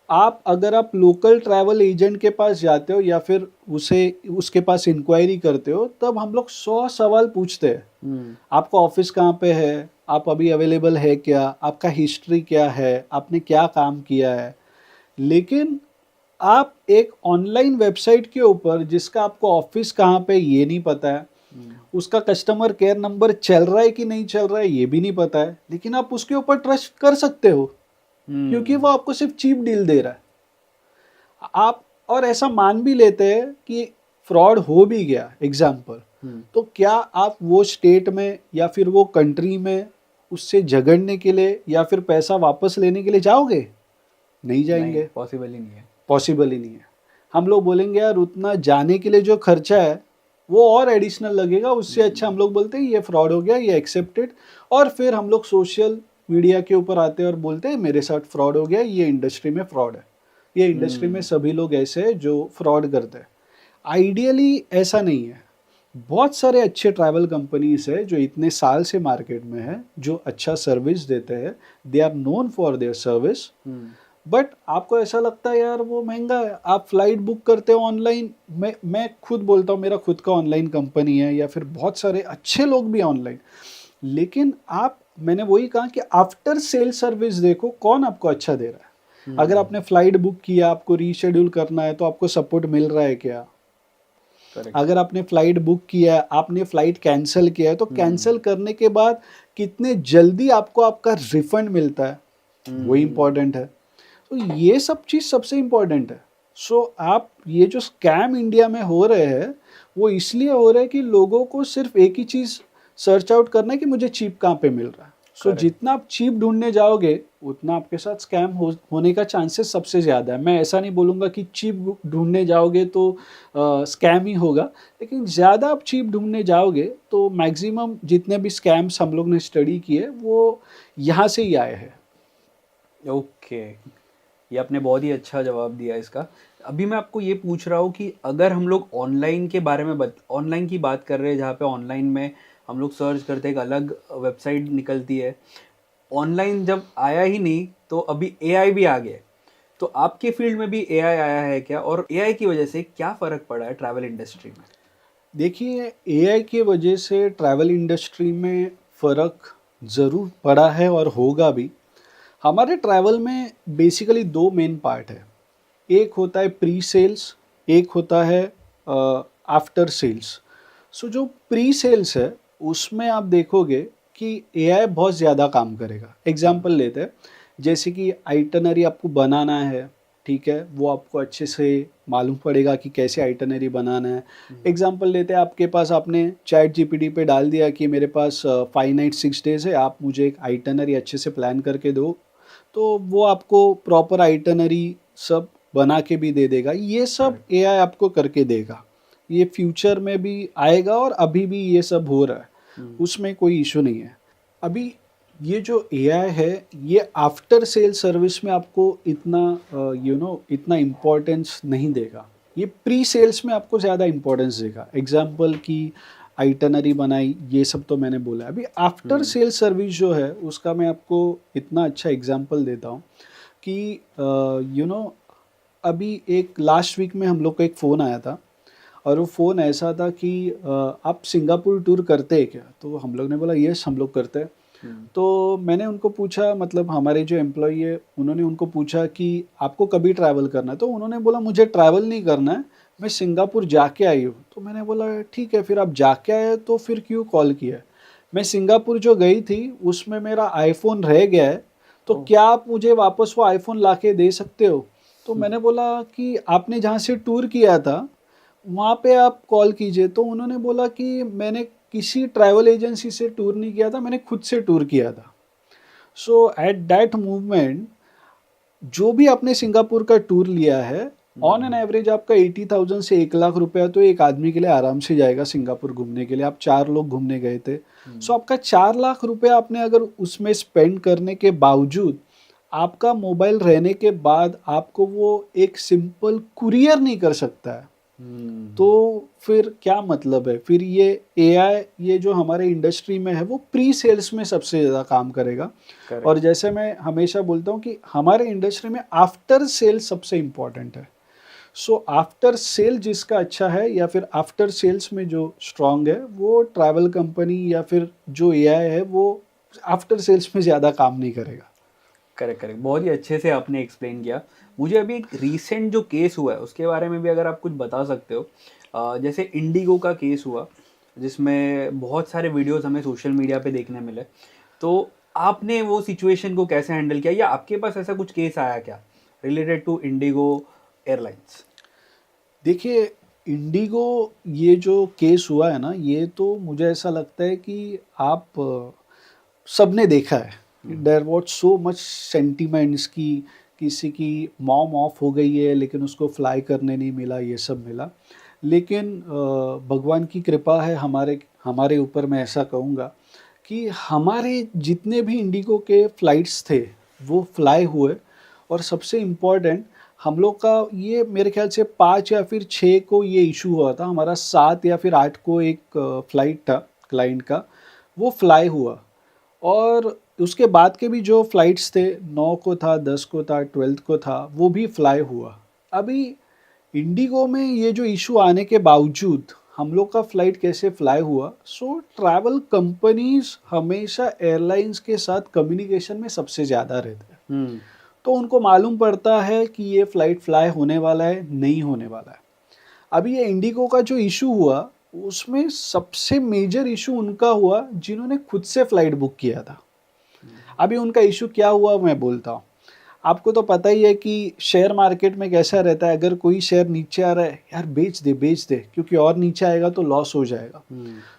आप अगर आप लोकल ट्रैवल एजेंट के पास जाते हो या फिर उसे उसके पास इंक्वायरी करते हो, तब हम लोग 100 सवाल पूछते हैं। हम्म, आपका ऑफिस कहाँ पे है, आप अभी अवेलेबल है क्या, आपका हिस्ट्री क्या है, आपने क्या काम किया है। लेकिन आप एक ऑनलाइन वेबसाइट के ऊपर जिसका आपको ऑफिस कहाँ पे ये नहीं पता है, उसका कस्टमर केयर नंबर चल रहा है कि नहीं चल रहा है ये भी नहीं पता है, लेकिन आप उसके ऊपर ट्रस्ट कर सकते हो क्योंकि वो आपको सिर्फ चीप डील दे रहा है। आप और ऐसा मान भी लेते हैं कि फ्रॉड हो भी गया एग्जाम्पल, तो क्या आप वो स्टेट में या फिर वो कंट्री में उससे झगड़ने के लिए या फिर पैसा वापस लेने के लिए जाओगे? नहीं नहीं, जाएंगे। पॉसिबल ही नहीं है। पॉसिबल ही नहीं है। हम लोग बोलेंगे यार उतना जाने के लिए जो खर्चा है वो और एडिशनल लगेगा, उससे अच्छा हम लोग बोलते हैं ये फ्रॉड हो गया, ये एक्सेप्टेड। और फिर हम लोग सोशल मीडिया के ऊपर आते हैं और बोलते हैं मेरे साथ फ्रॉड हो गया, ये इंडस्ट्री में फ्रॉड है, ये इंडस्ट्री में सभी लोग ऐसे हैं जो फ्रॉड करते हैं। आइडियली ऐसा नहीं है। बहुत सारे अच्छे ट्रैवल कंपनीज है जो इतने साल से मार्केट में है, जो अच्छा सर्विस देते हैं, they are known for their service. But आपको ऐसा लगता है यार वो महंगा है, आप फ्लाइट बुक करते हो ऑनलाइन। मैं खुद बोलता हूँ मेरा खुद का ऑनलाइन कंपनी है, या फिर बहुत सारे अच्छे लोग भी ऑनलाइन। लेकिन आप, मैंने वही कहा कि आफ्टर सेल सर्विस देखो कौन आपको अच्छा दे रहा है। अगर आपने फ्लाइट बुक किया, आपको रीशेड्यूल करना है, तो आपको सपोर्ट मिल रहा है क्या? करेक्ट। अगर आपने फ्लाइट बुक किया है, आपने फ्लाइट कैंसिल किया है, तो कैंसिल करने के बाद कितने जल्दी आपको आपका रिफंड मिलता है, वो इम्पोर्टेंट है। तो ये सब चीज़ सबसे इम्पोर्टेंट है। सो आप ये जो स्कैम इंडिया में हो रहे हैं वो इसलिए हो रहे हैं कि लोगों को सिर्फ एक ही चीज़ सर्च आउट करना है कि मुझे चीप कहाँ पे मिल रहा है। So correct. जितना आप चीप ढूंढने जाओगे उतना आपके साथ स्कैम होने का चांसेस सबसे ज़्यादा है। मैं ऐसा नहीं बोलूँगा कि चीप ढूंढने जाओगे तो स्कैम ही होगा, लेकिन ज़्यादा आप चीप ढूंढने जाओगे तो मैक्सिमम जितने भी स्कैम्स हम लोग ने स्टडी किए वो यहाँ से ही आए हैं। ओके, ये आपने बहुत ही अच्छा जवाब दिया इसका। अभी मैं आपको ये पूछ रहा हूँ कि अगर हम लोग ऑनलाइन के बारे में ऑनलाइन की बात कर रहे हैं, जहाँ पे ऑनलाइन में हम लोग सर्च करते हैं, एक अलग वेबसाइट निकलती है। ऑनलाइन जब आया ही नहीं तो अभी एआई भी आ गया है। तो आपके फील्ड में भी एआई आया है क्या, और एआई की वजह से क्या फ़र्क पड़ा है ट्रैवल इंडस्ट्री में? देखिए, एआई की वजह से ट्रैवल इंडस्ट्री में फ़र्क ज़रूर पड़ा है और होगा भी। हमारे ट्रैवल में बेसिकली 2 मेन पार्ट है। एक होता है प्री सेल्स, एक होता है आफ्टर सेल्स। सो जो प्री सेल्स है, उसमें आप देखोगे कि एआई बहुत ज़्यादा काम करेगा। एग्ज़ाम्पल लेते हैं, जैसे कि आइटिनरी आपको बनाना है, ठीक है? वो आपको अच्छे से मालूम पड़ेगा कि कैसे आइटिनरी बनाना है। एग्ज़ाम्पल लेते हैं, आपके पास आपने चैट जीपीटी पे डाल दिया कि मेरे पास 5 नाइट 6 डेज़ है, आप मुझे एक आइटिनरी अच्छे से प्लान करके दो। तो वो आपको प्रॉपर आइटिनरी सब बना के भी दे देगा। ये सब एआई आपको करके देगा। ये फ्यूचर में भी आएगा और अभी भी ये सब हो रहा है, उसमें कोई इशू नहीं है। अभी ये जो एआई है ये आफ्टर सेल सर्विस में आपको इतना इतना इम्पोर्टेंस नहीं देगा। ये प्री सेल्स में आपको ज़्यादा इम्पोर्टेंस देगा। एग्जाम्पल की आइटनरी बनाई, ये सब तो मैंने बोला। अभी आफ्टर सेल सर्विस जो है उसका मैं आपको इतना अच्छा एग्जाम्पल देता हूँ कि अभी एक लास्ट वीक में हम लोग को एक फ़ोन आया था और वो फ़ोन ऐसा था कि आप सिंगापुर टूर करते हैं क्या? तो हम लोग ने बोला यस हम लोग करते हैं। तो मैंने उनको पूछा, मतलब हमारे जो एम्प्लॉई है उन्होंने उनको पूछा कि आपको कभी ट्रैवल करना है? तो उन्होंने बोला मुझे ट्रैवल नहीं करना है, मैं सिंगापुर जाके आई हूँ। तो मैंने बोला ठीक है, फिर आप जाके आए तो फिर क्यों कॉल किया है? मैं सिंगापुर जो गई थी उसमें मेरा आईफ़ोन रह गया है, तो क्या आप मुझे वापस वो आईफ़ोन लाके दे सकते हो? तो मैंने बोला कि आपने जहाँ से टूर किया था वहाँ पे आप कॉल कीजिए। तो उन्होंने बोला कि मैंने किसी ट्रैवल एजेंसी से टूर नहीं किया था, मैंने खुद से टूर किया था। सो एट दैट मूवमेंट जो भी आपने सिंगापुर का टूर लिया है, ऑन एन एवरेज आपका 80,000 से 1 लाख रुपया तो एक आदमी के लिए आराम से जाएगा सिंगापुर घूमने के लिए। आप 4 लोग घूमने गए थे, सो आपका 4 लाख रुपया आपने अगर उसमें स्पेंड करने के बावजूद आपका मोबाइल रहने के बाद आपको वो एक सिंपल कुरियर नहीं कर सकता है, तो फिर क्या मतलब है? फिर ये एआई ये जो हमारे इंडस्ट्री में है वो प्री सेल्स में सबसे ज़्यादा काम करेगा। और जैसे मैं हमेशा बोलता हूँ कि हमारे इंडस्ट्री में आफ्टर सेल सबसे इम्पॉर्टेंट है। सो आफ्टर सेल जिसका अच्छा है या फिर आफ्टर सेल्स में जो स्ट्रांग है वो ट्रैवल कंपनी या फिर जो एआई है वो आफ्टर सेल्स में ज़्यादा काम नहीं करेगा। करेक्ट करेक्ट, बहुत ही अच्छे से आपने एक्सप्लेन किया। मुझे अभी एक रीसेंट जो केस हुआ है उसके बारे में भी अगर आप कुछ बता सकते हो। जैसे इंडिगो का केस हुआ जिसमें बहुत सारे वीडियोस हमें सोशल मीडिया पे देखने मिले। तो आपने वो सिचुएशन को कैसे हैंडल किया, या आपके पास ऐसा कुछ केस आया क्या रिलेटेड टू इंडिगो एयरलाइंस? देखिए, इंडिगो ये जो केस हुआ है ना, ये तो मुझे ऐसा लगता है कि आप सबने देखा है। There was so much sentiments कि किसी की मॉम ऑफ हो गई है लेकिन उसको फ्लाई करने नहीं मिला, ये सब मिला। लेकिन भगवान की कृपा है हमारे हमारे ऊपर, मैं ऐसा कहूँगा कि हमारे जितने भी इंडिगो के फ्लाइट्स थे वो फ्लाई हुए। और सबसे इम्पोर्टेंट हम लोग का ये मेरे ख्याल से 5 या फिर 6 को ये इशू हुआ था, हमारा 7 या फिर 8 को एक फ्लाइट था क्लाइंट का, वो फ्लाई हुआ। और उसके बाद के भी जो फ्लाइट्स थे 9 को था, 10 को था, 12 को था, वो भी फ्लाई हुआ। अभी इंडिगो में ये जो इशू आने के बावजूद हम लोग का फ़्लाइट कैसे फ्लाई हुआ? सो ट्रैवल कंपनीज़ हमेशा एयरलाइंस के साथ कम्युनिकेशन में सबसे ज़्यादा रहते हैं। तो उनको मालूम पड़ता है कि ये फ़्लाइट फ्लाई होने वाला है, नहीं होने वाला है। अभी ये इंडिगो का जो इशू हुआ, उसमें सबसे मेजर इशू उनका हुआ जिन्होंने खुद से फ़्लाइट बुक किया था। अभी उनका इशू क्या हुआ मैं बोलता हूँ। आपको तो पता ही है कि शेयर मार्केट में कैसा रहता है, अगर कोई शेयर नीचे आ रहा है, यार बेच दे, क्योंकि और नीचे आएगा तो लॉस हो जाएगा।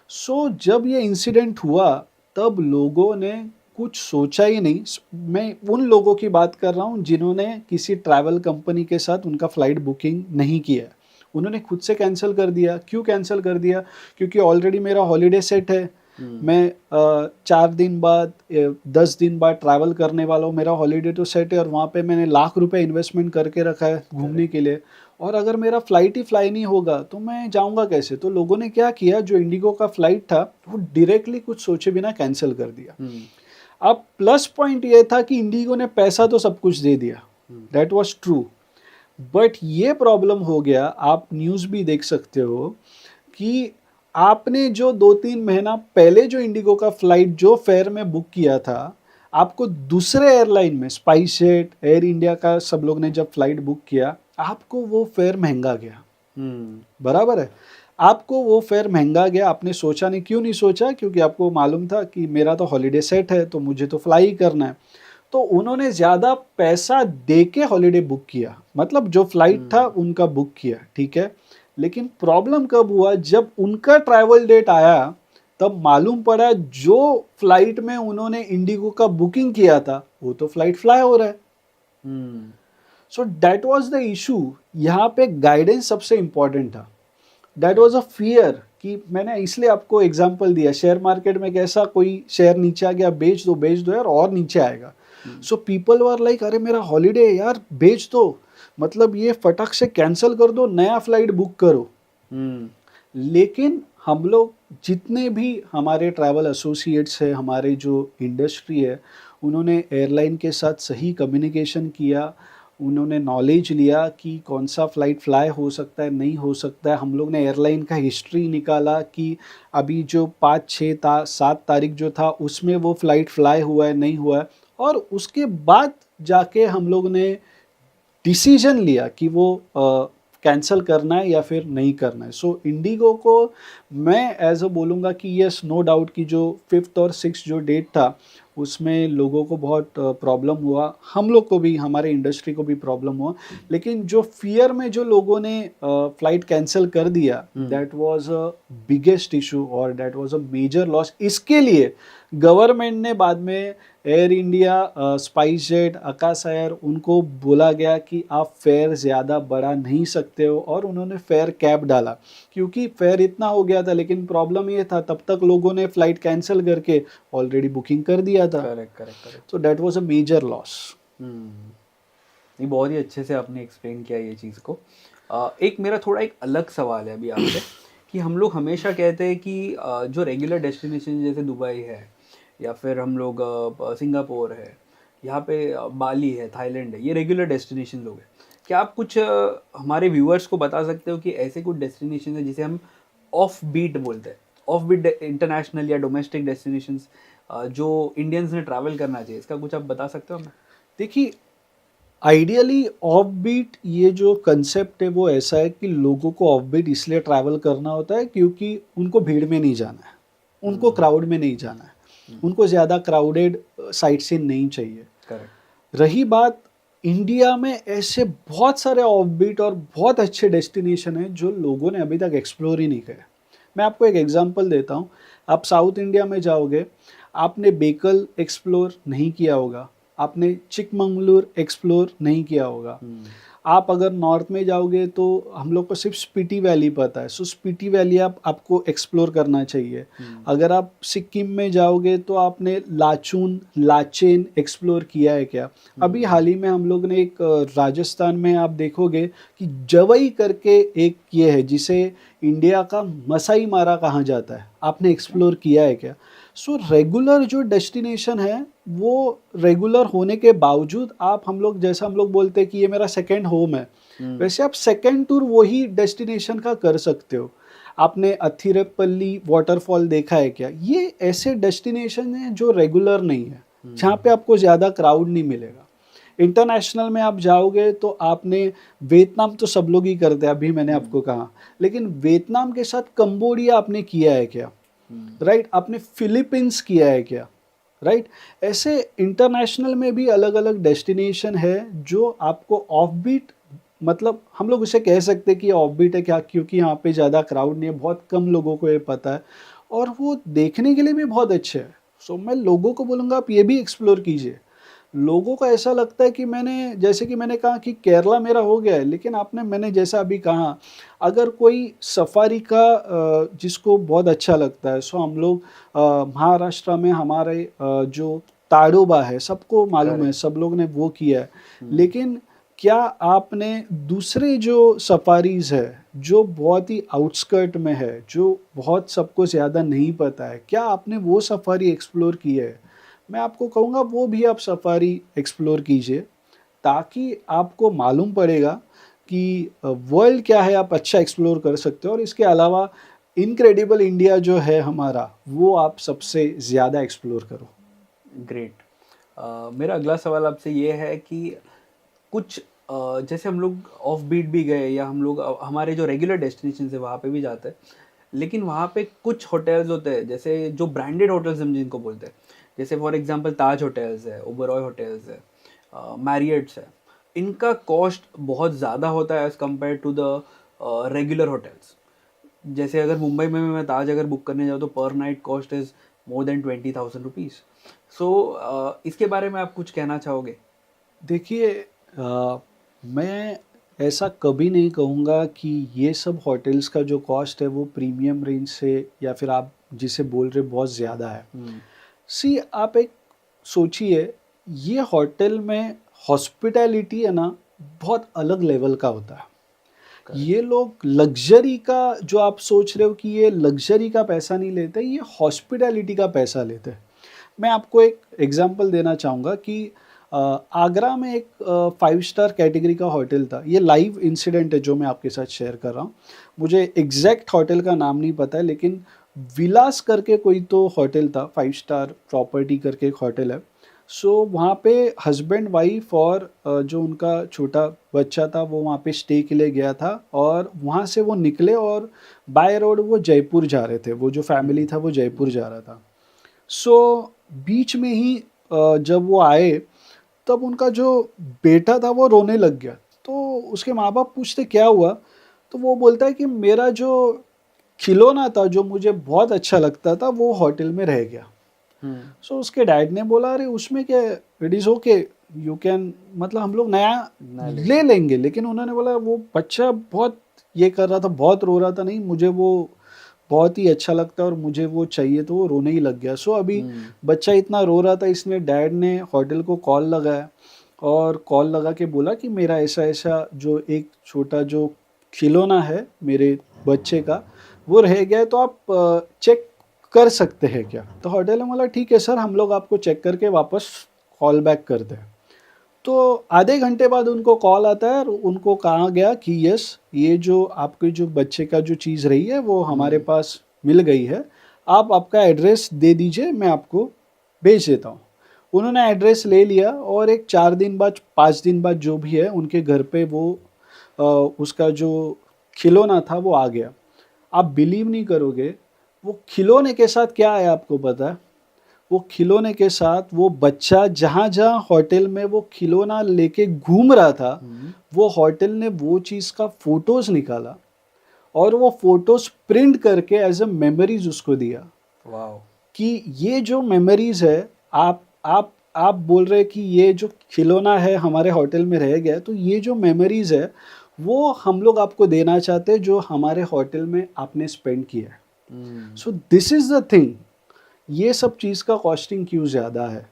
सो जब ये इंसिडेंट हुआ तब लोगों ने कुछ सोचा ही नहीं। मैं उन लोगों की बात कर रहा हूँ जिन्होंने किसी ट्रैवल कंपनी के साथ उनका फ़्लाइट बुकिंग नहीं किया, उन्होंने खुद से कैंसिल कर दिया। क्यों कैंसिल कर दिया? क्योंकि ऑलरेडी मेरा हॉलीडे सेट है, मैं 4 दिन बाद 10 दिन बाद ट्रैवल करने वाला हूँ, मेरा हॉलीडे तो सेट है और वहाँ पे मैंने लाख रुपए इन्वेस्टमेंट करके रखा है घूमने के लिए, और अगर मेरा फ्लाइट ही फ्लाई नहीं होगा तो मैं जाऊँगा कैसे? तो लोगों ने क्या किया, जो इंडिगो का फ्लाइट था वो डायरेक्टली कुछ सोचे बिना कैंसिल कर दिया। अब प्लस पॉइंट ये था कि इंडिगो ने पैसा तो सब कुछ दे दिया, दैट वाज ट्रू, बट ये प्रॉब्लम हो गया, आप न्यूज़ भी देख सकते हो कि आपने जो 2-3 महीना पहले जो इंडिगो का फ्लाइट जो फेयर में बुक किया था, आपको दूसरे एयरलाइन में स्पाइस जेट, एयर इंडिया का सब लोग ने जब फ्लाइट बुक किया, आपको वो फेयर महंगा गया। बराबर है, आपको वो फेयर महंगा गया, आपने सोचा नहीं। क्यों नहीं सोचा? क्योंकि आपको मालूम था कि मेरा तो हॉलीडे सेट है तो मुझे तो फ्लाई ही करना है। तो उन्होंने ज़्यादा पैसा दे के हॉलीडे बुक किया, मतलब जो फ्लाइट था उनका बुक किया, ठीक है। लेकिन प्रॉब्लम कब हुआ? जब उनका ट्रैवल डेट आया तब मालूम पड़ा जो फ्लाइट में उन्होंने इंडिगो का बुकिंग किया था वो तो फ्लाइट फ्लाई हो रहा है। सो दैट वाज द इशू। यहाँ पे गाइडेंस सबसे इम्पोर्टेंट था। दैट वाज अ फियर कि मैंने इसलिए आपको एग्जांपल दिया, शेयर मार्केट में कैसा कोई शेयर नीचे आ गया, बेच दो यार और नीचे आएगा। सो पीपल वर लाइक, अरे मेरा हॉलीडे यार बेच दो, मतलब ये फटक से कैंसिल कर दो, नया फ्लाइट बुक करो। लेकिन हम लोग जितने भी हमारे ट्रैवल एसोसिएट्स है, हमारे जो इंडस्ट्री है, उन्होंने एयरलाइन के साथ सही कम्युनिकेशन किया, उन्होंने नॉलेज लिया कि कौन सा फ़्लाइट फ्लाई हो सकता है, नहीं हो सकता है। हम लोग ने एयरलाइन का हिस्ट्री निकाला कि अभी जो 5, 6, 7 तारीख जो था उसमें वो फ़्लाइट फ्लाई हुआ है, नहीं हुआ है, और उसके बाद जाके हम लोग ने डिसीजन लिया कि वो कैंसिल करना है या फिर नहीं करना है। सो इंडिगो को मैं एज अ बोलूँगा कि यस, नो डाउट कि जो 5th और 6th जो डेट था उसमें लोगों को बहुत प्रॉब्लम हुआ, हम लोग को भी, हमारे इंडस्ट्री को भी प्रॉब्लम हुआ। लेकिन जो फियर में जो लोगों ने फ्लाइट कैंसिल कर दिया, that was a biggest issue और that was a major loss. इसके लिए गवर्नमेंट ने बाद में air India, spice jet, Akasa air, उनको बोला गया कि आप फेयर ज़्यादा बढ़ा नहीं सकते हो, और उन्होंने फेयर कैप डाला क्योंकि फेयर इतना हो गया था। लेकिन प्रॉब्लम ये था तब तक लोगों ने फ्लाइट कैंसिल करके ऑलरेडी बुकिंग कर दिया था। Correct. So that was a major loss. ये बहुत ही अच्छे से आपने एक्सप्लेन किया ये चीज़ को। एक मेरा थोड़ा एक अलग सवाल है अभी आपसे कि हम लोग हमेशा कहते हैं कि जो रेगुलर डेस्टिनेशन जैसे दुबई है या फिर हम लोग सिंगापुर है, यहाँ पे बाली है, थाईलैंड है, ये रेगुलर डेस्टिनेशन लोग हैं। क्या आप कुछ हमारे व्यूअर्स को बता सकते हो कि ऐसे कुछ डेस्टिनेशन है जिसे हम ऑफ बीट बोलते हैं, ऑफ बीट इंटरनेशनल या डोमेस्टिक डेस्टिनेशंस जो इंडियंस ने ट्रैवल करना चाहिए, इसका कुछ आप बता सकते हो हमें? देखिए, आइडियली ऑफ बीट ये जो कंसेप्ट है वो ऐसा है कि लोगों को ऑफ बीट इसलिए ट्रैवल करना होता है क्योंकि उनको भीड़ में नहीं जाना है, उनको क्राउड में नहीं जाना है, उनको ज़्यादा क्राउडेड साइट सीन नहीं चाहिए। करेक्ट। रही बात, इंडिया में ऐसे बहुत सारे ऑफ बीट और बहुत अच्छे डेस्टिनेशन हैं जो लोगों ने अभी तक एक्सप्लोर ही नहीं किए। मैं आपको एक एग्जांपल देता हूँ। आप साउथ इंडिया में जाओगे, आपने बेकल एक्सप्लोर नहीं किया होगा, आपने चिकमंगलुर एक्सप्लोर नहीं किया होगा। आप अगर नॉर्थ में जाओगे तो हम लोग को सिर्फ स्पीति वैली पता है, सो स्पीति वैली आपको एक्सप्लोर करना चाहिए। अगर आप सिक्किम में जाओगे तो आपने लाचुन, लाचेन एक्सप्लोर किया है क्या? अभी हाल ही में हम लोग ने एक राजस्थान में आप देखोगे कि जवई करके एक ये है जिसे इंडिया का मसाई मारा कहा जाता है, आपने एक्सप्लोर किया है क्या? सो रेगुलर जो डेस्टिनेशन है वो रेगुलर होने के बावजूद आप, हम लोग जैसा हम लोग बोलते हैं कि ये मेरा सेकंड होम है, वैसे आप सेकंड टूर वही डेस्टिनेशन का कर सकते हो। आपने अथिरेपल्ली वाटरफॉल देखा है क्या? ये ऐसे डेस्टिनेशन हैं जो रेगुलर नहीं है, जहाँ पे आपको ज़्यादा क्राउड नहीं मिलेगा। इंटरनेशनल में आप जाओगे तो आपने, वियतनाम तो सब लोग ही करते हैं, अभी मैंने आपको कहा, लेकिन वियतनाम के साथ कंबोडिया आपने किया है क्या? राइट, आपने फिलीपींस किया है क्या? राइट? ऐसे इंटरनेशनल में भी अलग अलग डेस्टिनेशन है जो आपको ऑफ बीट, मतलब हम लोग उसे कह सकते हैं कि ऑफ बीट है क्या, क्योंकि यहाँ पे ज़्यादा क्राउड नहीं है, बहुत कम लोगों को ये पता है और वो देखने के लिए भी बहुत अच्छे है। सो मैं लोगों को बोलूँगा आप ये भी एक्सप्लोर कीजिए। लोगों को ऐसा लगता है कि मैंने, जैसे कि मैंने कहा कि केरला मेरा हो गया है, लेकिन मैंने जैसा अभी कहा, अगर कोई सफारी का जिसको बहुत अच्छा लगता है, सो हम लोग महाराष्ट्र में हमारे जो ताडोबा है, सबको मालूम है, करेक्ट। सब लोग ने वो किया है। हम्म। लेकिन क्या आपने दूसरे जो सफारीज है जो बहुत ही आउटस्कर्ट में है, जो बहुत सबको ज़्यादा नहीं पता है, क्या आपने वो सफारी एक्सप्लोर की है? मैं आपको कहूँगा वो भी आप सफारी एक्सप्लोर कीजिए, ताकि आपको मालूम पड़ेगा कि वर्ल्ड क्या है, आप अच्छा एक्सप्लोर कर सकते हो। और इसके अलावा इनक्रेडिबल इंडिया जो है हमारा, वो आप सबसे ज़्यादा एक्सप्लोर करो। ग्रेट। मेरा अगला सवाल आपसे ये है कि कुछ जैसे हम लोग ऑफ बीट भी गए या हम लोग हमारे जो रेगुलर डेस्टिनेशन है वहाँ पे भी जाते हैं, लेकिन वहाँ पे कुछ होटल्स होते हैं जैसे जो ब्रांडेड होटल्स हम जिनको बोलते हैं, जैसे फॉर एग्जांपल ताज होटल्स है, ओबरॉय होटल्स है, मैरियट्स है। इनका कॉस्ट बहुत ज़्यादा होता है as compared to the regular hotels. जैसे अगर मुंबई में मैं ताज अगर बुक करने जाऊँ तो पर night cost is more than 20,000 rupees. So इसके बारे में आप कुछ कहना चाहोगे? देखिए, मैं ऐसा कभी नहीं कहूँगा कि ये सब होटल्स का जो कॉस्ट है वो प्रीमियम रेंज से, या फिर आप जिसे बोल रहे बहुत ज़्यादा है। हम्म। सी आप एक सोचिए, ये होटल में हॉस्पिटैलिटी है ना, बहुत अलग लेवल का होता है। करेक्ट। ये लोग लग्जरी का, जो आप सोच रहे हो कि ये लग्जरी का पैसा नहीं लेते, ये हॉस्पिटैलिटी का पैसा लेते हैं। मैं आपको एक एग्जांपल देना चाहूँगा कि आगरा में एक 5 स्टार कैटेगरी का होटल था। ये लाइव इंसिडेंट है जो मैं आपके साथ शेयर कर रहा हूँ। मुझे एग्जैक्ट होटल का नाम नहीं पता है, लेकिन विलास करके कोई तो होटल था, 5 स्टार प्रॉपर्टी करके एक होटल है। सो वहाँ पे हस्बैंड वाइफ और जो उनका छोटा बच्चा था वो वहाँ पे स्टे के लिए गया था, और वहाँ से वो निकले और बाय रोड वो जयपुर जा रहे थे। वो जो फैमिली था वो जयपुर जा रहा था। सो बीच में ही जब वो आए, तब उनका जो बेटा था वो रोने लग गया। तो उसके माँ बाप पूछते क्या हुआ, तो वो बोलता है कि मेरा जो खिलौना था जो मुझे बहुत अच्छा लगता था वो होटल में रह गया। हम्म। सो उसके डैड ने बोला अरे उसमें क्या है, it is okay, you can, मतलब हम लोग नया ना ले ले सकते। लेंगे। लेकिन उन्होंने बोला वो बच्चा बहुत ये कर रहा था, बहुत रो रहा था, नहीं मुझे वो बहुत ही अच्छा लगता है और मुझे वो चाहिए, तो वो रोने ही लग गया। सो अभी हम्म। बच्चा इतना रो रहा था, इसमें डैड ने होटल को कॉल लगाया और कॉल लगा के बोला कि मेरा ऐसा ऐसा जो एक छोटा जो खिलौना है मेरे बच्चे का, वो रह गया है, तो आप चेक कर सकते हैं क्या? तो होटल ने बोला ठीक है सर, हम लोग आपको चेक करके वापस कॉल बैक करते हैं। तो आधे घंटे बाद उनको कॉल आता है और उनको कहा गया कि यस, ये जो आपके जो बच्चे का जो चीज़ रही है वो हमारे हम्म। पास मिल गई है। आप आपका एड्रेस दे दीजिए, मैं आपको भेज देता हूँ। उन्होंने एड्रेस ले लिया और एक 4 दिन बाद 5 दिन बाद जो भी है उनके घर पे वो उसका जो खिलौना था वो आ गया। आप बिलीव नहीं करोगे, वो खिलौने के साथ क्या आया आपको पता है? वो खिलौने के साथ वो बच्चा जहाँ-जहाँ होटल में वो खिलौना लेके घूम रहा था, हम्म। वो होटल ने वो चीज़ का फ़ोटोज़ निकाला और वो फ़ोटोज़ प्रिंट करके एज़ अ मेमोरीज़ उसको दिया। वाओ। कि ये जो मेमोरीज़ है, आप बोल रहे हैं कि ये जो खिलौना है हमारे होटल में रह गया, तो ये जो मेमोरीज़ है, वो हम लोग आपको देना चाहते हैं जो हमारे होटल में आपने स्पेंड किया है। Hmm. So this is the thing, ये सब चीज़ का कॉस्टिंग क्यों ज़्यादा है?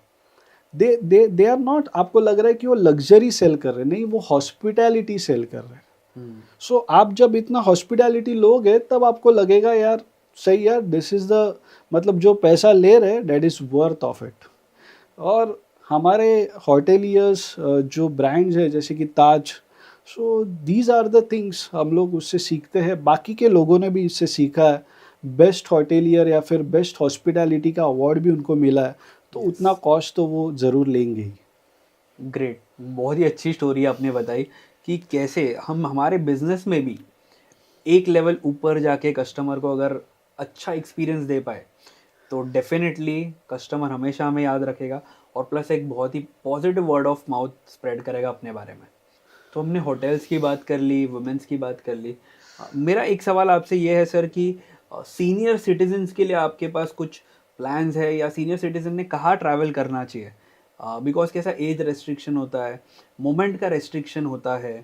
दे आर नॉट, आपको लग रहा है कि वो लग्ज़री सेल कर रहे हैं, नहीं वो हॉस्पिटैलिटी सेल कर रहे हैं। हम्म। सो आप जब इतना हॉस्पिटैलिटी लोगे तब आपको लगेगा यार सही यार, दिस इज़ द, मतलब जो पैसा ले रहे हैं that is worth of it. और हमारे होटेलियर्स जो ब्रांड्स है जैसे कि Taj, so these are the things हम लोग उससे सीखते हैं, बाकी के लोगों ने भी इससे सीखा है। बेस्ट होटेलियर या फिर बेस्ट हॉस्पिटैलिटी का अवार्ड भी उनको मिला है, तो यस। उतना कॉस्ट तो वो ज़रूर लेंगे ही। ग्रेट। बहुत ही अच्छी स्टोरी आपने बताई कि कैसे हम हमारे बिजनेस में भी एक लेवल ऊपर जाके कस्टमर को अगर अच्छा एक्सपीरियंस दे पाए, तो डेफिनेटली कस्टमर हमेशा हमें याद रखेगा और प्लस एक बहुत ही positive word of mouth spread करेगा अपने बारे में। तो हमने होटल्स की बात कर ली, वुमेन्स की बात कर ली। मेरा एक सवाल आपसे ये है सर कि सीनियर सिटीजन्स के लिए आपके पास कुछ प्लान्स है या सीनियर सिटीजन ने कहाँ ट्रैवल करना चाहिए? बिकॉज कैसा एज रेस्ट्रिक्शन होता है, मोमेंट का रेस्ट्रिक्शन होता है।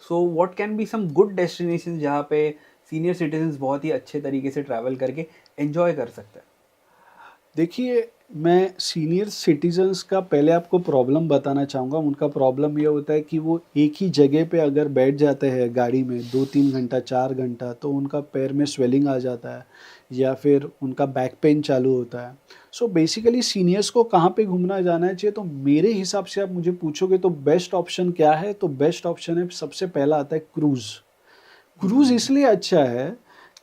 So what can be some good destination जहाँ पे सीनियर सिटीजन्स बहुत ही अच्छे तरीके से ट्रैवल करके एंजॉय कर सकते हैं? देखिए, मैं सीनियर सिटीजन्स का पहले आपको प्रॉब्लम बताना चाहूँगा। उनका प्रॉब्लम ये होता है कि वो एक ही जगह पे अगर बैठ जाते हैं गाड़ी में 2-3 घंटा, 4 घंटा, तो उनका पैर में स्वेलिंग आ जाता है या फिर उनका बैक पेन चालू होता है। सो बेसिकली सीनियर्स को कहाँ पे घूमना जाना चाहिए, तो मेरे हिसाब से आप मुझे पूछोगे तो बेस्ट ऑप्शन क्या है, तो बेस्ट ऑप्शन है, सबसे पहला आता है क्रूज़। क्रूज़ इसलिए अच्छा है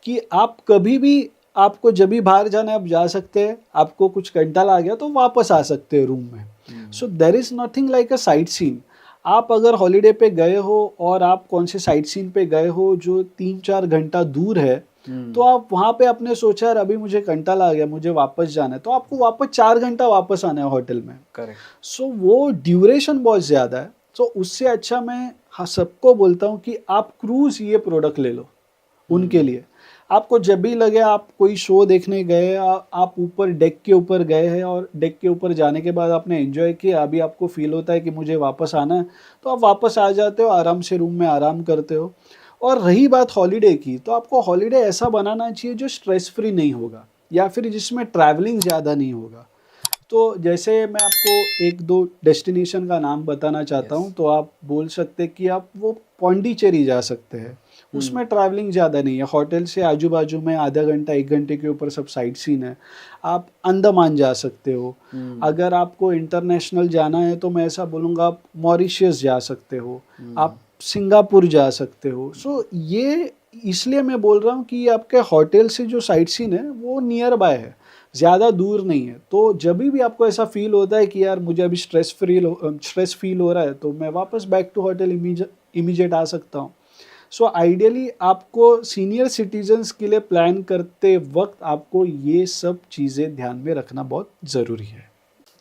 कि आप कभी भी, आपको जब भी बाहर जाना है आप जा सकते हैं, आपको कुछ कंटाला आ गया तो वापस आ सकते हैं रूम में। So there is nothing like a sight seen. आप अगर हॉलिडे पे गए हो और आप कौन से साइट सीन पे गए हो जो 3-4 घंटा दूर है, तो आप वहाँ पे आपने सोचा यार अभी मुझे कंटाला आ गया, मुझे वापस जाना है, तो आपको वापस 4 घंटा वापस आना है होटल में। करेक्ट। सो वो ड्यूरेशन बहुत ज़्यादा है। सो उससे अच्छा मैं हाँ सबको बोलता हूँ कि आप क्रूज़ ये प्रोडक्ट ले लो उनके लिए। आपको जब भी लगे आप कोई शो देखने गए, आप ऊपर डेक के ऊपर गए हैं और डेक के ऊपर जाने के बाद आपने एंजॉय किया, अभी आपको फील होता है कि मुझे वापस आना है, तो आप वापस आ जाते हो, आराम से रूम में आराम करते हो। और रही बात हॉलीडे की, तो आपको हॉलीडे ऐसा बनाना चाहिए जो स्ट्रेस फ्री नहीं होगा या फिर जिसमें ट्रैवलिंग ज़्यादा नहीं होगा। तो जैसे मैं आपको 1-2 डेस्टिनेशन का नाम बताना चाहता हूँ, यस। तो आप बोल सकते हैं कि आप वो पौंडीचेरी जा सकते हैं। उसमें ट्रैवलिंग ज़्यादा नहीं है, होटल से आजू-बाजू में आधा घंटा, 1 घंटे के ऊपर सब साइट सीन है। आप अंडमान जा सकते हो। अगर आपको इंटरनेशनल जाना है तो मैं ऐसा बोलूँगा आप मॉरिशस जा सकते हो, आप सिंगापुर जा सकते हो। सो ये इसलिए मैं बोल रहा हूँ कि ये आपके होटल से जो साइट सीन है वो नियर बाय है, ज़्यादा दूर नहीं है। तो जभी भी आपको ऐसा फ़ील होता है कि यार मुझे अभी स्ट्रेस फ़ील हो रहा है, तो मैं वापस बैक टू होटल इमीडिएट आ सकता हूँ। सो आइडियली आपको सीनियर सिटीजन्स के लिए प्लान करते वक़्त आपको ये सब चीज़ें ध्यान में रखना बहुत ज़रूरी है।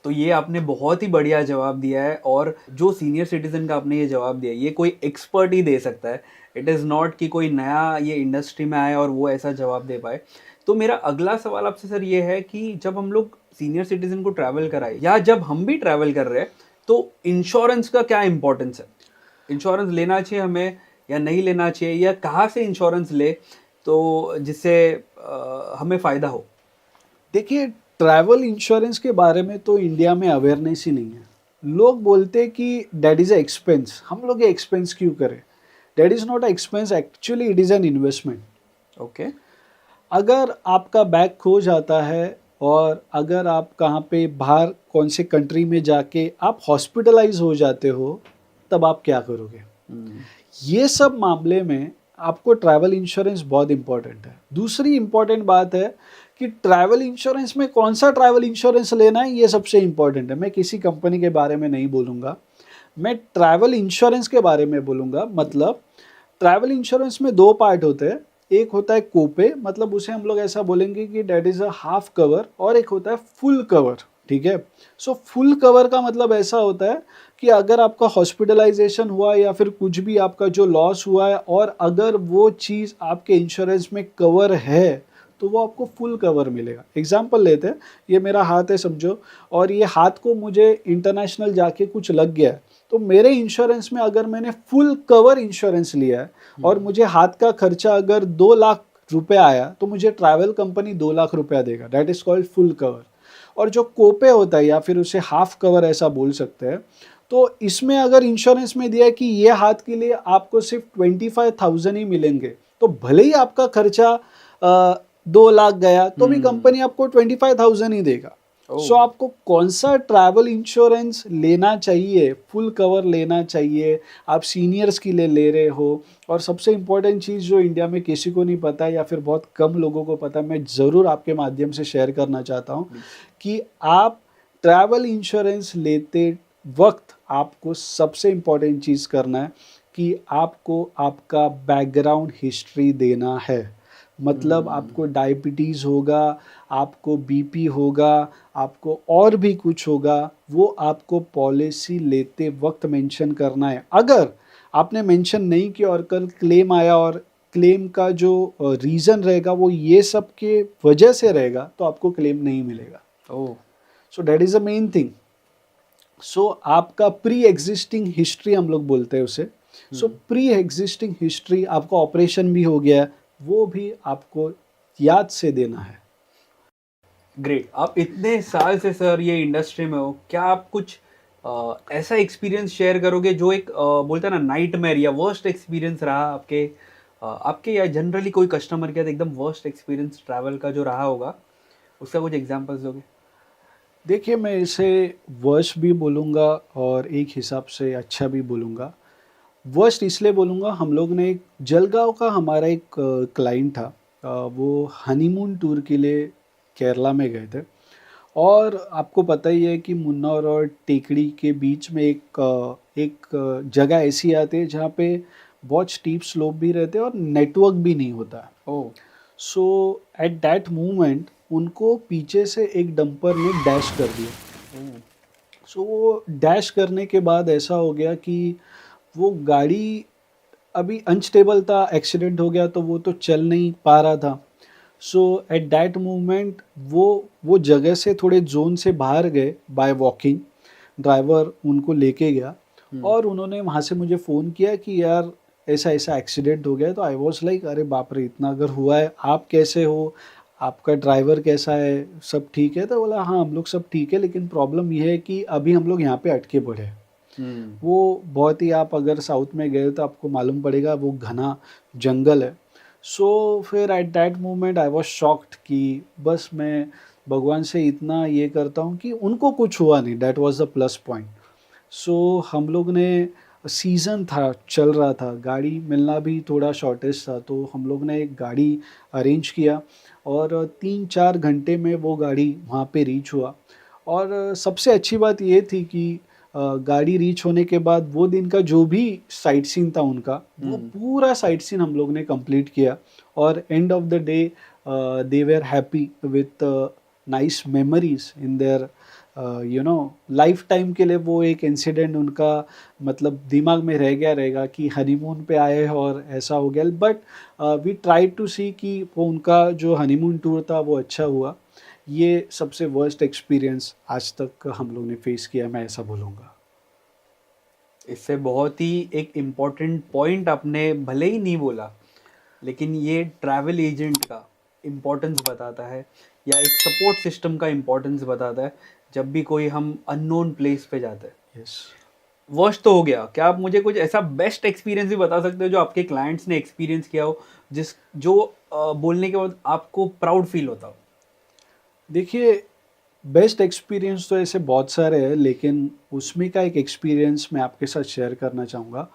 तो ये आपने बहुत ही बढ़िया जवाब दिया है और जो सीनियर सिटीजन का आपने ये जवाब दिया है, ये कोई एक्सपर्ट ही दे सकता है। इट इज़ नॉट कि कोई नया ये इंडस्ट्री में आए और वो ऐसा जवाब दे पाए। तो मेरा अगला सवाल आपसे सर ये है कि जब हम लोग सीनियर सिटीजन को ट्रैवल कराए या जब हम भी ट्रैवल कर रहे हैं, तो इंश्योरेंस का क्या इंपॉर्टेंस है? इंश्योरेंस लेना चाहिए हमें या नहीं लेना चाहिए, या कहाँ से इंश्योरेंस ले तो जिससे हमें फ़ायदा हो? देखिए, ट्रैवल इंश्योरेंस के बारे में तो इंडिया में अवेयरनेस ही नहीं है। लोग बोलते हैं कि दैट इज़ अ एक्सपेंस, हम लोग ये एक्सपेंस क्यों करें? That is not a expense, actually it is an investment. Okay. अगर आपका बैग खो जाता है और अगर आप कहाँ पे बाहर कौन से कंट्री में जाके आप हॉस्पिटलाइज हो जाते हो, तब आप क्या करोगे? ये सब मामले में आपको ट्रैवल इंश्योरेंस बहुत इंपॉर्टेंट है। दूसरी इंपॉर्टेंट बात है कि ट्रैवल इंश्योरेंस में कौन सा ट्रैवल इंश्योरेंस लेना है, ये सबसे इंपॉर्टेंट है। मैं किसी कंपनी के बारे में नहीं बोलूँगा, मैं ट्रैवल इंश्योरेंस के बारे में बोलूँगा। मतलब ट्रैवल इंश्योरेंस में 2 पार्ट होते हैं। एक होता है कोपे, मतलब उसे हम लोग ऐसा बोलेंगे कि that is a half cover, और एक होता है फुल कवर, ठीक है? सो फुल कवर का मतलब ऐसा होता है कि अगर आपका हॉस्पिटलाइजेशन हुआ या फिर कुछ भी आपका जो लॉस हुआ है और अगर वो चीज़ आपके इंश्योरेंस में कवर है, तो वो आपको फुल कवर मिलेगा। एग्ज़ाम्पल लेते हैं, ये मेरा हाथ है समझो, और ये हाथ को मुझे इंटरनेशनल जाके कुछ लग गया है, तो मेरे इंश्योरेंस में अगर मैंने फुल कवर इंश्योरेंस लिया है और मुझे हाथ का खर्चा अगर 2 लाख रुपए आया, तो मुझे ट्रैवल कंपनी 2 लाख रुपया देगा। That is called full cover. और जो कोपे होता है या फिर उसे हाफ कवर ऐसा बोल सकते हैं, तो इसमें अगर इंश्योरेंस में दिया है कि ये हाथ के लिए आपको सिर्फ 25,000 ही मिलेंगे, तो भले ही आपका खर्चा 2 लाख गया तो भी कंपनी आपको 25,000 ही देगा। सो आपको कौन सा ट्रैवल इंश्योरेंस लेना चाहिए, फुल कवर लेना चाहिए, आप सीनियर्स के लिए ले रहे हो। और सबसे इम्पोर्टेंट चीज़ जो इंडिया में किसी को नहीं पता है या फिर बहुत कम लोगों को पता है, मैं ज़रूर आपके माध्यम से शेयर करना चाहता हूँ कि आप ट्रैवल इंश्योरेंस लेते वक्त आपको सबसे इम्पोर्टेंट चीज़ करना है कि आपको आपका बैकग्राउंड हिस्ट्री देना है। मतलब आपको डायबिटीज़ होगा, आपको बीपी होगा, आपको और भी कुछ होगा, वो आपको पॉलिसी लेते वक्त मेंशन करना है। अगर आपने मेंशन नहीं किया और कल क्लेम आया और क्लेम का जो रीज़न रहेगा वो ये सब के वजह से रहेगा, तो आपको क्लेम नहीं मिलेगा। Oh, so that is the main thing. So आपका प्री एग्जिस्टिंग हिस्ट्री हम लोग बोलते हैं उसे। सो प्री एग्जिस्टिंग हिस्ट्री, आपका ऑपरेशन भी हो गया है, वो भी आपको याद से देना है। ग्रेट। आप इतने साल से सर ये इंडस्ट्री में हो, क्या आप कुछ ऐसा एक्सपीरियंस शेयर करोगे जो एक बोलते हैं ना नाइटमेयर या वर्स्ट एक्सपीरियंस रहा आपके या जनरली कोई कस्टमर के साथ एकदम वर्स्ट एक्सपीरियंस ट्रैवल का जो रहा होगा, उसका कुछ एग्जांपल्स दोगे? देखिए, मैं इसे वर्स्ट भी बोलूँगा और एक हिसाब से अच्छा भी बोलूँगा। वर्स्ट इसलिए बोलूँगा, हम लोग ने एक जलगाँव का हमारा एक क्लाइंट था। वो हनीमून टूर के लिए केरला में गए थे और आपको पता ही है कि मुन्नार और टेकड़ी के बीच में एक जगह ऐसी आती है जहाँ पे बहुत स्टीप स्लोप भी रहते हैं और नेटवर्क भी नहीं होता है। ओह, सो एट दैट मोमेंट उनको पीछे से एक डंपर ने डैश कर दिया। सो वो डैश करने के बाद ऐसा हो गया कि वो गाड़ी अभी अनस्टेबल था, एक्सीडेंट हो गया तो वो तो चल नहीं पा रहा था। सो एट दैट मोमेंट वो जगह से थोड़े जोन से बाहर गए बाय वॉकिंग। ड्राइवर उनको लेके गया और उन्होंने वहाँ से मुझे फ़ोन किया कि यार ऐसा ऐसा एक्सीडेंट हो गया है। तो आई वॉज लाइक, अरे बाप रे, इतना अगर हुआ है, आप कैसे हो, आपका ड्राइवर कैसा है, सब ठीक है? तो बोला हाँ, हम लोग सब ठीक है, लेकिन प्रॉब्लम ये है कि अभी हम लोग यहाँ पे अटके पड़े हैं। वो बहुत ही, आप अगर साउथ में गए तो आपको मालूम पड़ेगा, वो घना जंगल है। सो फिर at that moment I was shocked कि बस मैं भगवान से इतना ये करता हूँ कि उनको कुछ हुआ नहीं, that was the plus point. So हम लोग ने, सीज़न था, चल रहा था, गाड़ी मिलना भी थोड़ा शॉर्टेज था, तो हम लोग ने एक गाड़ी अरेंज किया और 3-4 घंटे में वो गाड़ी वहाँ पे रीच हुआ। और सबसे अच्छी बात ये थी कि गाड़ी रीच होने के बाद वो दिन का जो भी साइट सीन था उनका, वो पूरा साइट सीन हम लोग ने कंप्लीट किया और end of the day they were happy with nice memories in their life time के लिए। वो एक इंसिडेंट उनका मतलब दिमाग में रह गया रहेगा कि हनीमून पे आए और ऐसा हो गया। बट वी ट्राई टू सी कि वो उनका जो हनीमून टूर था वो अच्छा हुआ। ये सबसे वर्स्ट एक्सपीरियंस आज तक हम लोग ने फेस किया, मैं ऐसा बोलूँगा। इससे बहुत ही एक इम्पोर्टेंट पॉइंट आपने भले ही नहीं बोला, लेकिन ये ट्रैवल एजेंट का इम्पोर्टेंस बताता है या एक सपोर्ट सिस्टम का इम्पोर्टेंस बताता है जब भी कोई हम अननोन प्लेस पे जाते हैं। यस। वर्स्ट तो हो गया, क्या आप मुझे कुछ ऐसा बेस्ट एक्सपीरियंस भी बता सकते हो जो आपके क्लाइंट्स ने एक्सपीरियंस किया हो, जो बोलने के बाद आपको प्राउड फील होता हो? देखिए, बेस्ट एक्सपीरियंस तो ऐसे बहुत सारे हैं, लेकिन उसमें का एक एक्सपीरियंस मैं आपके साथ शेयर करना चाहूँगा।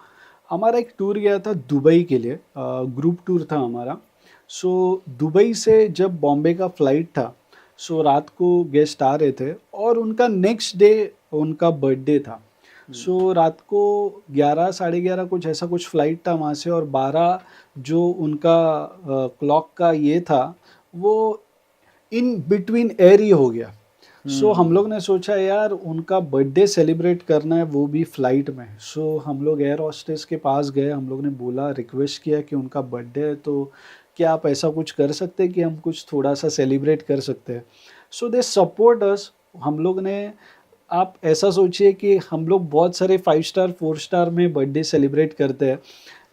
हमारा एक टूर गया था दुबई के लिए, ग्रुप टूर था हमारा। सो दुबई से जब बॉम्बे का फ़्लाइट था, सो रात को गेस्ट आ रहे थे और उनका नेक्स्ट डे उनका बर्थडे था। सो रात को 11 साढ़े 11 कुछ ऐसा कुछ फ़्लाइट था वहाँ से, और 12 जो उनका क्लॉक का ये था, वो इन बिटवीन एयर ही हो गया। सो हम लोग ने सोचा यार उनका बर्थडे सेलिब्रेट करना है, वो भी फ़्लाइट में। सो हम लोग एयर होस्टेस के पास गए, हम लोग ने बोला, रिक्वेस्ट किया कि उनका बर्थडे है तो क्या आप ऐसा कुछ कर सकते हैं कि हम कुछ थोड़ा सा सेलिब्रेट कर सकते हैं। सो दे सपोर्ट अस। हम लोग ने, आप ऐसा सोचिए कि हम लोग बहुत सारे 5 स्टार 4 स्टार में बर्थडे सेलिब्रेट करते हैं,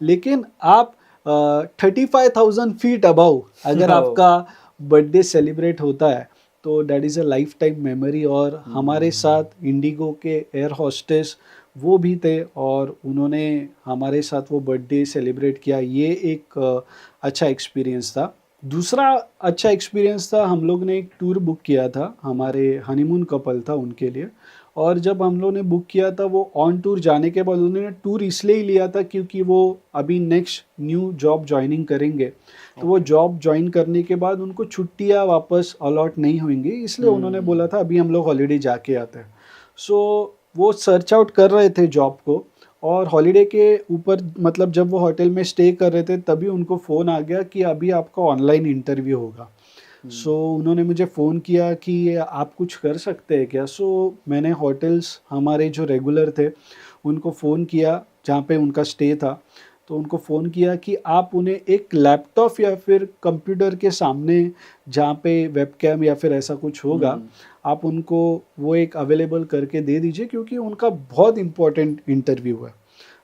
लेकिन आप 35,000 फीट अबव अगर आपका बर्थडे सेलिब्रेट होता है तो that is a life time memory. और हमारे साथ इंडिगो के एयर होस्टेस वो भी थे और उन्होंने हमारे साथ वो बर्थडे सेलिब्रेट किया। ये एक अच्छा एक्सपीरियंस था। दूसरा अच्छा एक्सपीरियंस था, हम लोग ने एक टूर बुक किया था, हमारे हनीमून कपल था उनके लिए। और जब हम लोग ने बुक किया था, वो ऑन टूर जाने के बाद उन्होंने टूर इसलिए ही लिया था क्योंकि वो अभी नेक्स्ट न्यू जॉब ज्वाइनिंग करेंगे। तो वो जॉब ज्वाइन करने के बाद उनको छुट्टियाँ वापस अलॉट नहीं होंगी, इसलिए उन्होंने बोला था अभी हम लोग हॉलीडे जाके आते हैं। सो वो सर्च आउट कर रहे थे जॉब को और हॉलीडे के ऊपर मतलब जब वो होटल में स्टे कर रहे थे तभी उनको फ़ोन आ गया कि अभी आपका ऑनलाइन इंटरव्यू होगा। सो उन्होंने मुझे फ़ोन किया कि आप कुछ कर सकते हैं क्या? सो मैंने होटल्स हमारे जो रेगुलर थे उनको फ़ोन किया जहाँ पे उनका स्टे था। तो उनको फ़ोन किया कि आप उन्हें एक लैपटॉप या फिर कंप्यूटर के सामने जहाँ पे वेबकैम या फिर ऐसा कुछ होगा, आप उनको वो एक अवेलेबल करके दे दीजिए क्योंकि उनका बहुत इम्पोर्टेंट इंटरव्यू है।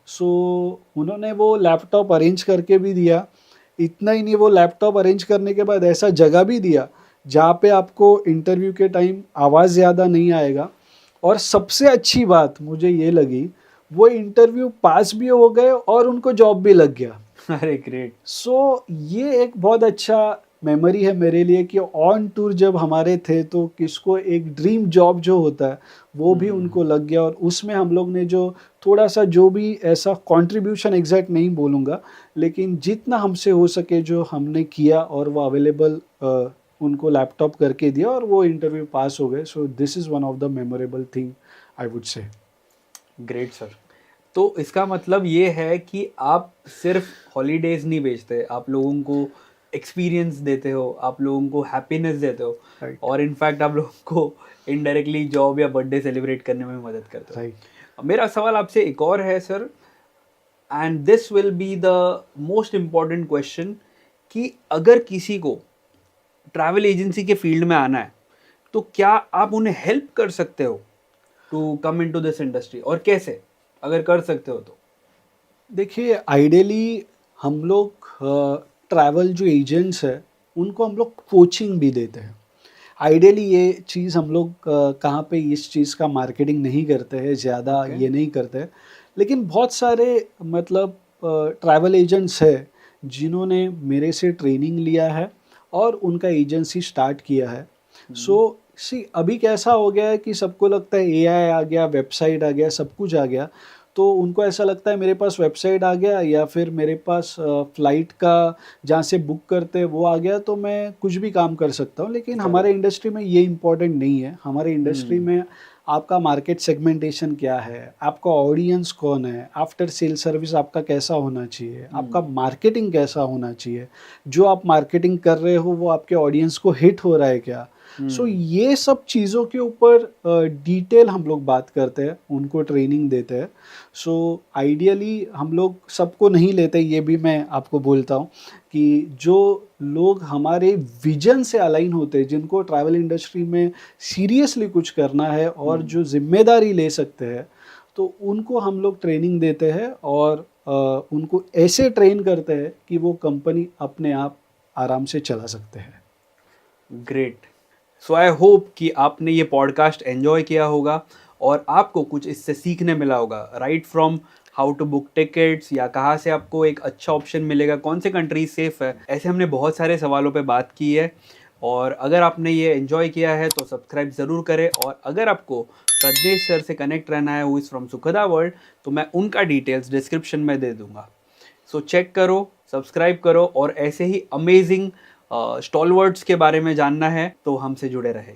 सो उन्होंने वो लैपटॉप अरेंज करके भी दिया। इतना ही नहीं, वो लैपटॉप अरेंज करने के बाद ऐसा जगह भी दिया जहाँ पे आपको इंटरव्यू के टाइम आवाज़ ज़्यादा नहीं आएगा। और सबसे अच्छी बात मुझे ये लगी, वो इंटरव्यू पास भी हो गए और उनको जॉब भी लग गया। अरे ग्रेट। सो ये एक बहुत अच्छा मेमोरी है मेरे लिए कि ऑन टूर जब हमारे थे तो किसको एक ड्रीम जॉब जो होता है वो भी उनको लग गया। और उसमें हम लोग ने जो थोड़ा सा जो भी ऐसा कंट्रीब्यूशन एग्जैक्ट नहीं बोलूँगा, लेकिन जितना हमसे हो सके जो हमने किया और वो अवेलेबल उनको लैपटॉप करके दिया और वो इंटरव्यू पास हो गए। सो this is one of the memorable thing I would say. Great sir. तो इसका मतलब ये है कि आप सिर्फ हॉलीडेज नहीं बेचते, आप लोगों को एक्सपीरियंस देते हो, आप लोगों को हैप्पीनेस देते हो, राइट, और इनफैक्ट आप लोगों को इनडायरेक्टली जॉब या बर्थडे सेलिब्रेट करने में मदद करते राइट। हो। मेरा सवाल आपसे एक और है sir, and this will be the most important question, कि अगर किसी को ट्रैवल एजेंसी के फील्ड में आना है तो क्या आप उन्हें हेल्प कर सकते हो to come into this industry, और कैसे, अगर कर सकते हो तो? देखिए, आइडियली हम लोग ट्रैवल जो एजेंट्स हैं उनको हम लोग कोचिंग भी देते हैं। आइडियली ये चीज़ हम लोग कहाँ पे इस चीज़ का मार्केटिंग नहीं करते हैं, ज़्यादा ओके। ये नहीं करते हैं। लेकिन बहुत सारे मतलब ट्रैवल एजेंट्स हैं जिन्होंने मेरे से ट्रेनिंग लिया है और उनका एजेंसी स्टार्ट किया है। सो सी अभी कैसा हो गया है कि सबको लगता है एआई आ गया, वेबसाइट आ गया, सब कुछ आ गया। तो उनको ऐसा लगता है मेरे पास वेबसाइट आ गया या फिर मेरे पास फ़्लाइट का जहाँ से बुक करते हैं वो आ गया तो मैं कुछ भी काम कर सकता हूँ। लेकिन हमारे करेक्ट। इंडस्ट्री में ये इम्पोर्टेंट नहीं है। हमारे इंडस्ट्री हम्म। में आपका मार्केट सेगमेंटेशन क्या है, आपका ऑडियंस कौन है, आफ्टर सेल सर्विस आपका कैसा होना चाहिए, आपका मार्केटिंग कैसा होना चाहिए, जो आप मार्केटिंग कर रहे हो वो आपके ऑडियंस को हिट हो रहा है क्या। सो ये सब चीज़ों के ऊपर डिटेल हम लोग बात करते हैं, उनको ट्रेनिंग देते हैं। सो आइडियली हम लोग सबको नहीं लेते, ये भी मैं आपको बोलता हूँ कि जो लोग हमारे विजन से अलाइन होते हैं, जिनको ट्रैवल इंडस्ट्री में सीरियसली कुछ करना है और जो जिम्मेदारी ले सकते हैं, तो उनको हम लोग ट्रेनिंग देते हैं और उनको ऐसे ट्रेन करते हैं कि वो कंपनी अपने आप आराम से चला सकते हैं। ग्रेट। सो आई होप कि आपने ये पॉडकास्ट एंजॉय किया होगा और आपको कुछ इससे सीखने मिला होगा, right from how to book tickets, या कहाँ से आपको एक अच्छा ऑप्शन मिलेगा, कौन से कंट्री सेफ है, ऐसे हमने बहुत सारे सवालों पे बात की है। और अगर आपने ये एंजॉय किया है तो सब्सक्राइब ज़रूर करें, और अगर आपको प्रज्ञेश सर से कनेक्ट रहना है, who is from Sukhada world, तो मैं उनका डिटेल्स डिस्क्रिप्शन में दे दूंगा। सो चेक करो, सब्सक्राइब करो, और ऐसे ही अमेजिंग स्टॉलवर्ड्स के बारे में जानना है तो हमसे जुड़े रहे।